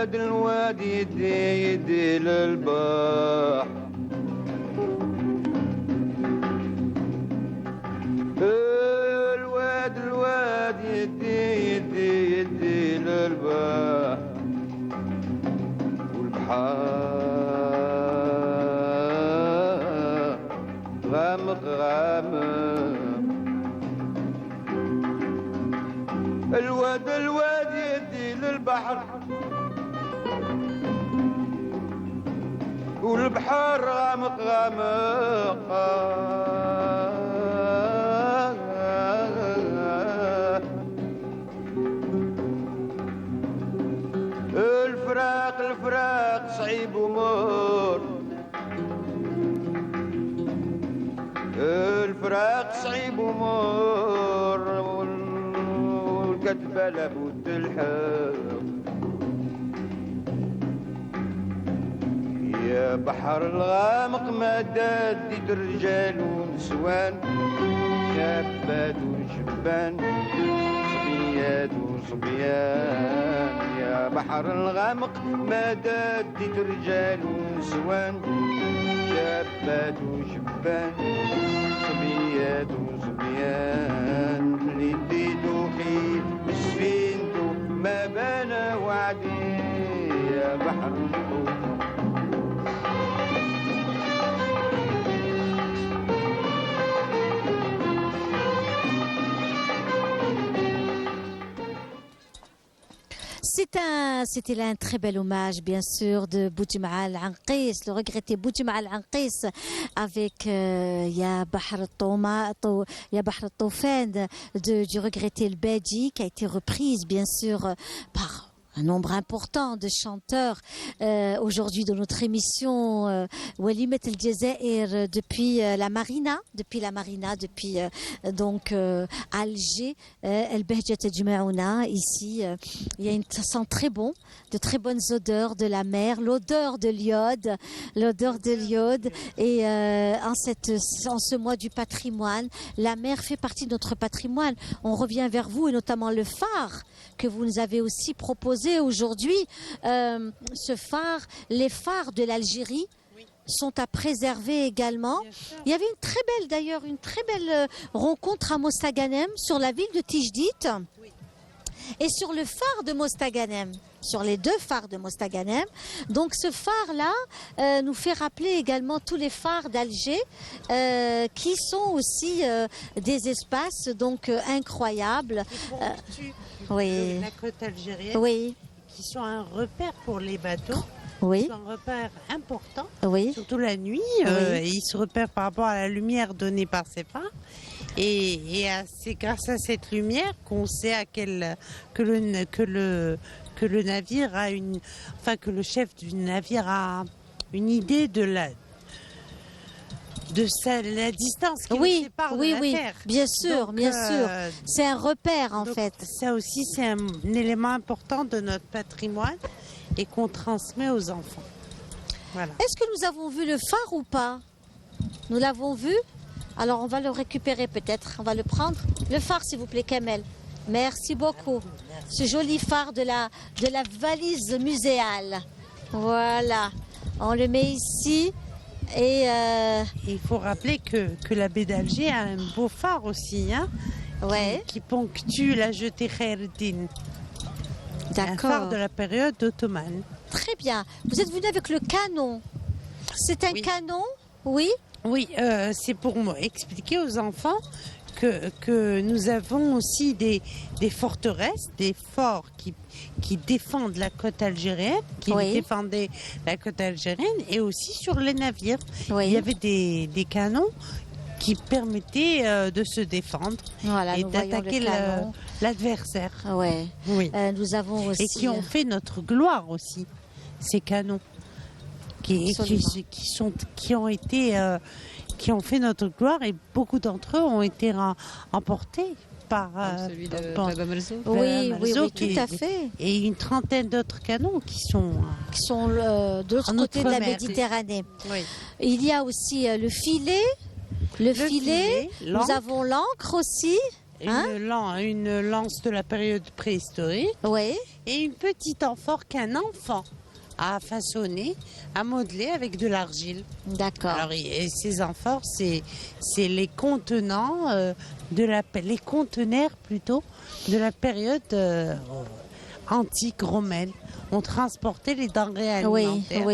الواد يدي للبحر الواد يدي للبحر والبحر غامق الواد يدي للبحر والبحر غامق الفراق صعيب ومر الفراق صعيب ومر والكتبة لابد الحق يا بحر الغامق ما دادت رجال ونسوان شابات وشبان صبيات وصبيان يا بحر الغامق ما دادت رجال ونسوان شابات وشبان صبيات وصبيان اللي ديدو حيد بسفينتو ما بان وعدي يا بحر الغامق. C'était là un très bel hommage, bien sûr, de Boudjema Al-Anqis, le regretté Boudjema Al-Anqis, avec Ya Bahr al-Tawfan du regretté El Bedji, qui a été reprise, bien sûr, par un nombre important de chanteurs aujourd'hui dans notre émission Walimat El Jazair depuis la Marina, depuis donc Alger, El Behjat Jmaouna. Ici, il y a ça sent très bon, de très bonnes odeurs de la mer, l'odeur de l'iode, et en ce mois du patrimoine, la mer fait partie de notre patrimoine. On revient vers vous et notamment le phare que vous nous avez aussi proposé aujourd'hui, ce phare, les phares de l'Algérie sont à préserver également. Il y avait une très belle rencontre à Mostaganem sur la ville de Tijdit et sur le phare de Mostaganem, sur les deux phares de Mostaganem. Donc ce phare-là nous fait rappeler également tous les phares d'Alger qui sont aussi des espaces donc incroyables. La côte algérienne, oui, qui sont un repère pour les bateaux. Oui. C'est un repère important, oui. surtout la nuit. Oui. Et il se repère par rapport à la lumière donnée par ses phares. Et c'est grâce à cette lumière qu'on sait que le navire a que le chef du navire a une idée de la distance qui nous sépare de la Terre. Bien sûr, Donc, bien sûr. C'est un repère en fait. Ça aussi, c'est un élément important de notre patrimoine et qu'on transmet aux enfants. Voilà. Est-ce que nous avons vu le phare ou pas? Nous l'avons vu? Alors on va le récupérer peut-être. On va le prendre. Le phare, s'il vous plaît, Kamel. Merci beaucoup. Ce joli phare de la valise muséale. Voilà. On le met ici. Et il faut rappeler que la baie d'Alger a un beau phare aussi, hein, qui ponctue la jetée Khaireddin. D'accord. Un phare de la période ottomane. Très bien. Vous êtes venu avec le canon. C'est un canon, oui? Oui, c'est pour expliquer aux enfants que nous avons aussi des forteresses, des forts qui défendent la côte algérienne, qui défendaient la côte algérienne, et aussi sur les navires. Il y avait des canons qui permettaient de se défendre et d'attaquer l'adversaire. Ouais. Oui. Nous avons aussi... Et qui ont fait notre gloire aussi, ces canons. Qui ont fait notre gloire, et beaucoup d'entre eux ont été emportés par celui de Baba Malzo. Oui, tout à fait. Et une trentaine d'autres canons qui sont de l'autre côté de la Méditerranée. Oui. Il y a aussi le filet. Le filet. Nous avons l'encre aussi. Une lance de la période préhistorique. Oui. Et une petite amphore qu'un enfant à façonner, à modeler avec de l'argile. D'accord. Alors, et ces amphores, c'est les contenants les conteneurs plutôt de la période antique romaine. On transportait les denrées alimentaires.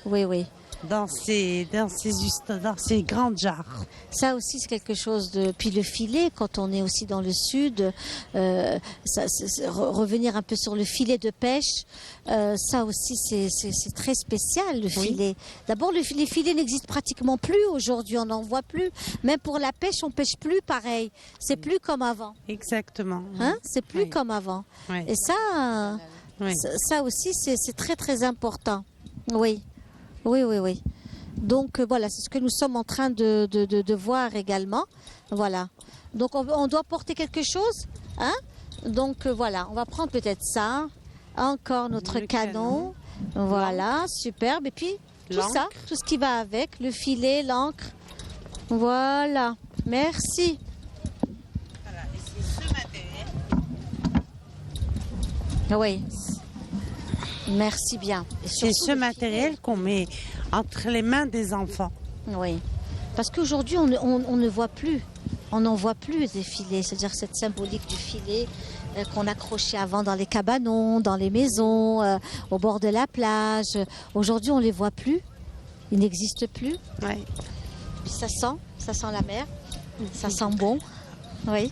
Oui. Dans ces grandes jarres. Ça aussi, c'est quelque chose de... Puis le filet, quand on est aussi dans le sud, revenir un peu sur le filet de pêche, ça aussi, c'est très spécial, le filet. D'abord, les filets n'existent pratiquement plus aujourd'hui, on n'en voit plus. Même pour la pêche, on pêche plus pareil. C'est plus comme avant. Exactement. C'est plus comme avant. Oui. Et ça aussi, c'est très, très important. Oui. Donc voilà, c'est ce que nous sommes en train de voir également. Voilà. Donc on doit porter quelque chose, hein? Donc voilà, on va prendre peut-être ça. Encore notre canon. Voilà, superbe. Et puis tout ça, tout ce qui va avec, le filet, l'encre. Voilà. Merci. Voilà, et c'est ce matériel. Oui. Merci bien. C'est ce matériel qu'on met entre les mains des enfants. Oui, parce qu'aujourd'hui, on ne voit plus, on n'en voit plus des filets, c'est-à-dire cette symbolique du filet qu'on accrochait avant dans les cabanons, dans les maisons, au bord de la plage. Aujourd'hui, on ne les voit plus, ils n'existent plus. Oui. Puis ça sent la mer, ça sent bon. Oui.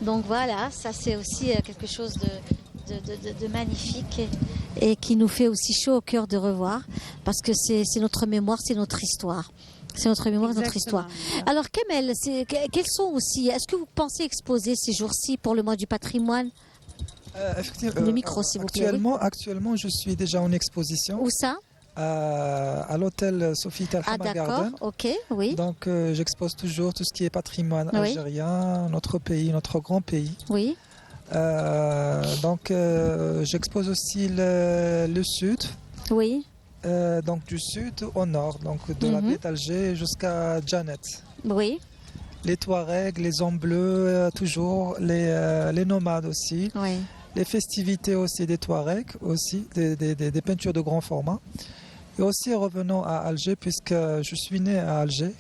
Donc voilà, ça c'est aussi quelque chose de magnifique et qui nous fait aussi chaud au cœur de revoir, parce que c'est notre mémoire, c'est notre histoire. C'est notre mémoire, notre histoire. Alors Kamel, quels sont aussi, est-ce que vous pensez exposer ces jours-ci pour le mois du patrimoine? Effectivement, le micro, s'il vous plaît. Actuellement, je suis déjà en exposition. Où ça? À l'hôtel Sofitel Hamad Garden. Ok, oui. Donc j'expose toujours tout ce qui est patrimoine algérien, notre pays, notre grand pays. Oui. Donc j'expose aussi le sud. Oui. Donc du sud au nord, donc de la baie d'Alger jusqu'à Janet. Oui. Les Touaregs, les hommes bleus, toujours, les nomades aussi. Oui. Les festivités aussi des Touaregs, aussi, des peintures de grand format. Et aussi revenons à Alger, puisque je suis né à Alger.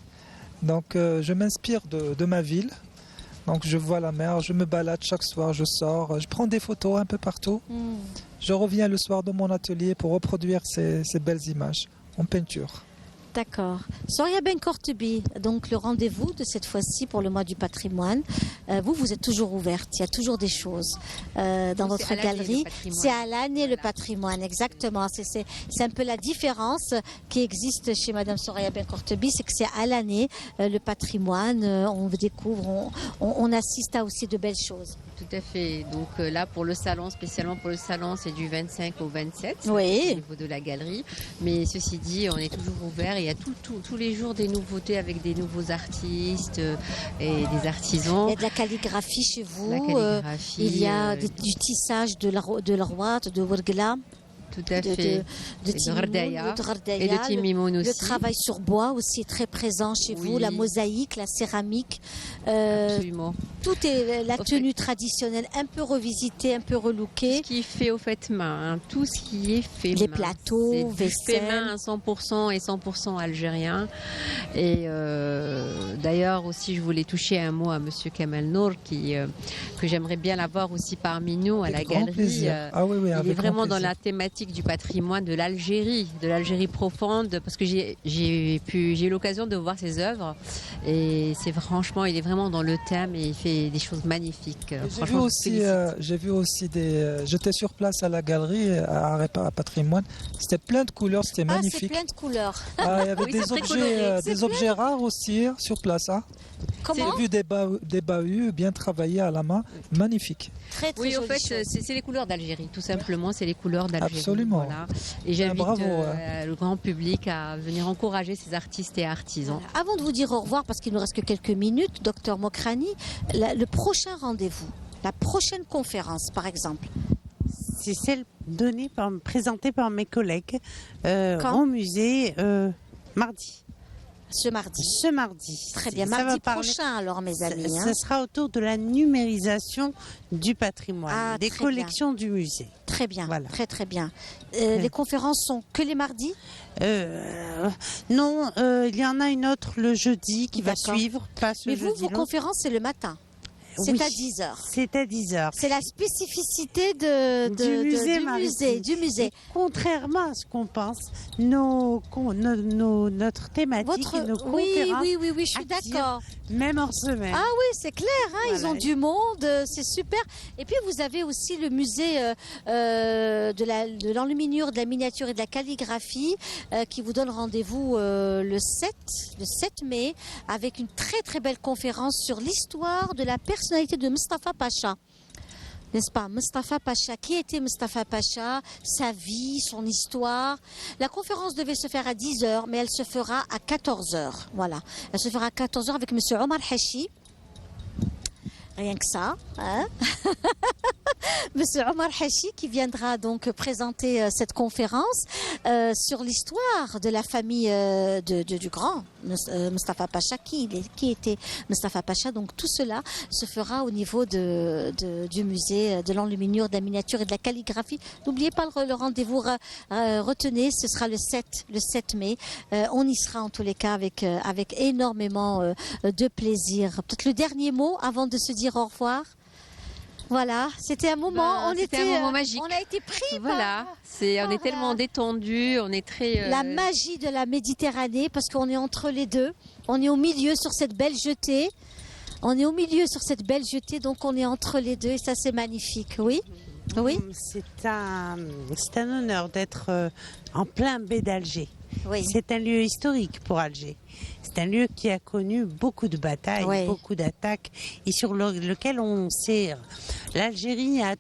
Donc je m'inspire de ma ville. Donc je vois la mer, je me balade chaque soir, je sors, je prends des photos un peu partout. Je reviens le soir dans mon atelier pour reproduire ces belles images en peinture. D'accord. Soria Ben Kortebi, donc le rendez-vous de cette fois-ci pour le mois du patrimoine. Vous êtes toujours ouverte, il y a toujours des choses dans votre galerie. C'est à l'année le patrimoine, exactement. C'est un peu la différence qui existe chez Madame Soria Ben Kortebi, c'est que c'est à l'année le patrimoine. On découvre, on assiste à aussi de belles choses. Tout à fait. Donc là, pour le salon, spécialement pour le salon, c'est du 25 au 27 oui. Au niveau de la galerie. Mais ceci dit, on est toujours ouvert. Il y a tous les jours des nouveautés avec des nouveaux artistes et des artisans. Il y a de la calligraphie chez vous. La calligraphie, il y a du tissage de l'Arwat, de Wurgla. Tout à fait. De Ghardaya et de Timimoun aussi. Le travail sur bois aussi est très présent chez vous, la mosaïque, la céramique. Absolument. Tout est la tenue traditionnelle, un peu revisitée, un peu relookée. Tout ce qui est fait au fait main, tout ce qui est fait les main. Plateaux, vaisselle. Fait main à 100% et 100% algérien. Et d'ailleurs aussi, je voulais toucher un mot à Monsieur Kamal Nour, que j'aimerais bien l'avoir aussi parmi nous à la galerie. Ah oui, il est vraiment dans la thématique du patrimoine de l'Algérie profonde, parce que j'ai eu l'occasion de voir ses œuvres et c'est franchement, il est vraiment dans le thème et il fait des choses magnifiques. J'ai vu aussi j'étais sur place à la galerie à Patrimoine. C'était plein de couleurs, c'était magnifique. C'est plein de couleurs. Il y avait des objets rares aussi sur place. Hein. Comment? J'ai vu des bahuts bien travaillés à la main, magnifiques. Très, très oui, en fait, c'est les couleurs d'Algérie, tout simplement, c'est les couleurs d'Algérie. Absolument. Voilà. Et j'invite le grand public à venir encourager ces artistes et artisans. Voilà. Avant de vous dire au revoir, parce qu'il nous reste que quelques minutes, docteur Mokrani, le prochain rendez-vous, la prochaine conférence, par exemple. C'est celle présentée par mes collègues au musée mardi. Ce mardi. Ce mardi. Très bien. Mardi prochain, alors, mes amis. Ce sera autour de la numérisation du patrimoine, des collections du musée. Très bien. Voilà. Très, très bien. Les conférences sont que les mardis? Non, il y en a une autre le jeudi qui va suivre. Mais vous, vos conférences, c'est le matin? C'est à 10h. C'est à 10h. C'est la spécificité du musée. Et contrairement à ce qu'on pense, notre thématique et nos conférences. Oui, je suis d'accord. Même en semaine. Ah oui, c'est clair, hein, voilà. Ils ont du monde, c'est super. Et puis vous avez aussi le musée de l'enluminure, de la miniature et de la calligraphie qui vous donne rendez-vous le 7 mai avec une très très belle conférence sur l'histoire de la personnalité de Mustapha Pacha. N'est-ce pas? Mustapha Pacha. Qui était Mustapha Pacha? Sa vie, son histoire. La conférence devait se faire à 10h, mais elle se fera à 14h. Voilà. Elle se fera à 14h avec M. Omar Hachi. Rien que ça. Hein. Monsieur Omar Hachi qui viendra donc présenter cette conférence sur l'histoire de la famille du grand Mustapha Pacha. Qui était Mustapha Pacha? Donc tout cela se fera au niveau du musée de l'enluminure, de la miniature et de la calligraphie. N'oubliez pas le rendez-vous, retenez, ce sera le 7 mai. On y sera en tous les cas avec énormément de plaisir. Peut-être le dernier mot avant de se dire au revoir. Voilà, c'était un moment, c'était un moment magique. On a été pris. Voilà, on est tellement détendu, on est très. La magie de la Méditerranée, parce qu'on est entre les deux, on est au milieu sur cette belle jetée. Donc on est entre les deux et ça c'est magnifique, oui. Oui. C'est un honneur d'être en plein baie d'Alger. Oui. C'est un lieu historique pour Alger. C'est un lieu qui a connu beaucoup de batailles, beaucoup d'attaques et sur lequel on sait. L'Algérie a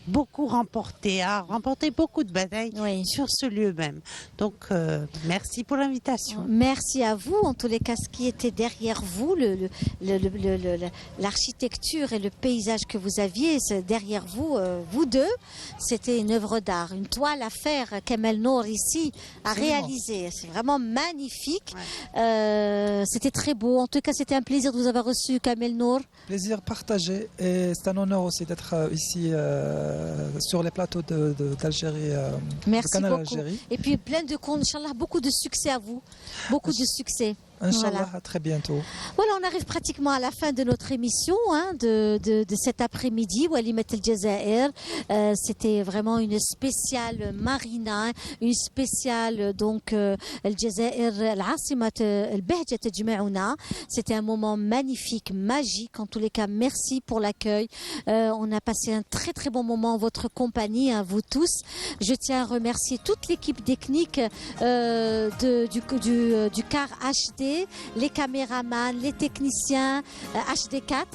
remporté beaucoup de batailles sur ce lieu même. Donc, merci pour l'invitation. Merci à vous. En tous les cas, ce qui était derrière vous, l'architecture et le paysage que vous aviez, derrière vous, vous deux, c'était une œuvre d'art, une toile à faire qu'Emel Nour ici a réalisée. C'est vraiment magnifique. C'était très beau. En tout cas, c'était un plaisir de vous avoir reçu, Kamel Nour. Plaisir partagé. Et c'est un honneur aussi d'être ici sur les plateaux d'Algérie, merci de Canal beaucoup. Algérie. Et puis Inchallah, beaucoup de succès à vous. Beaucoup de succès. Inch'Allah, à très bientôt. Voilà, on arrive pratiquement à la fin de notre émission de cet après-midi. Walimat El Jazair, c'était vraiment une spéciale Marina, une spéciale donc El Jazair, l'Asimat El Behja Tejma'ouna. C'était un moment magnifique, magique. En tous les cas, merci pour l'accueil. On a passé un très très bon moment en votre compagnie, à vous tous. Je tiens à remercier toute l'équipe technique du car HD, les caméramans, les techniciens HD4,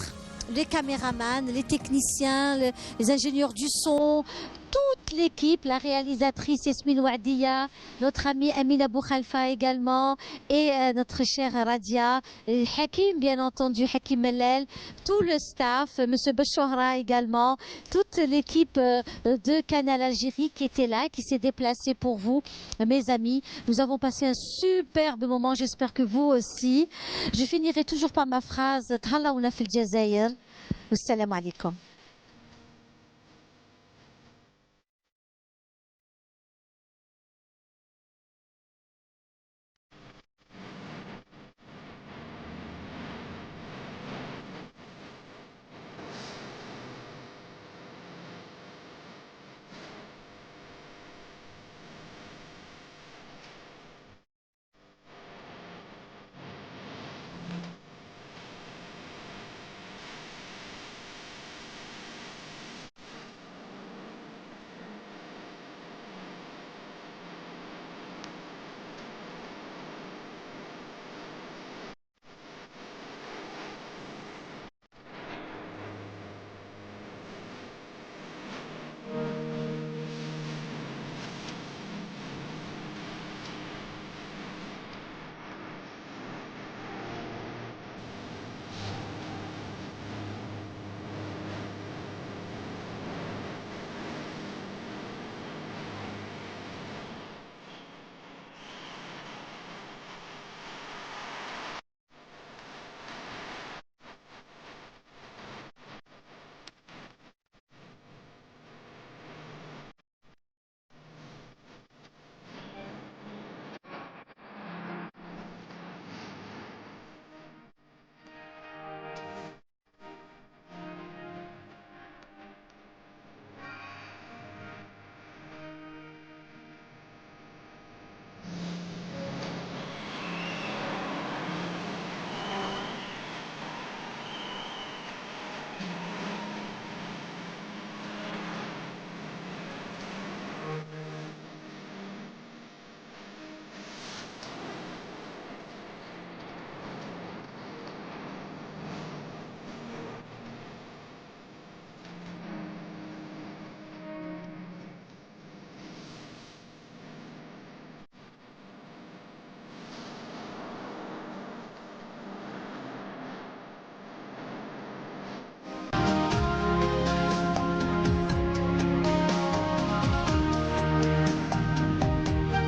les caméramans, les techniciens, les ingénieurs du son, toute l'équipe, la réalisatrice Yasmine Ouadia, notre ami Amina Boukhalfa également, et notre chère Radia, Hakim bien entendu, Hakim Mellel, tout le staff, Monsieur Bechouhra également, toute l'équipe de Canal Algérie qui était là, qui s'est déplacée pour vous, mes amis. Nous avons passé un superbe moment, j'espère que vous aussi. Je finirai toujours par ma phrase, Thallaouna fil Jazair. Wassalamu alaikum.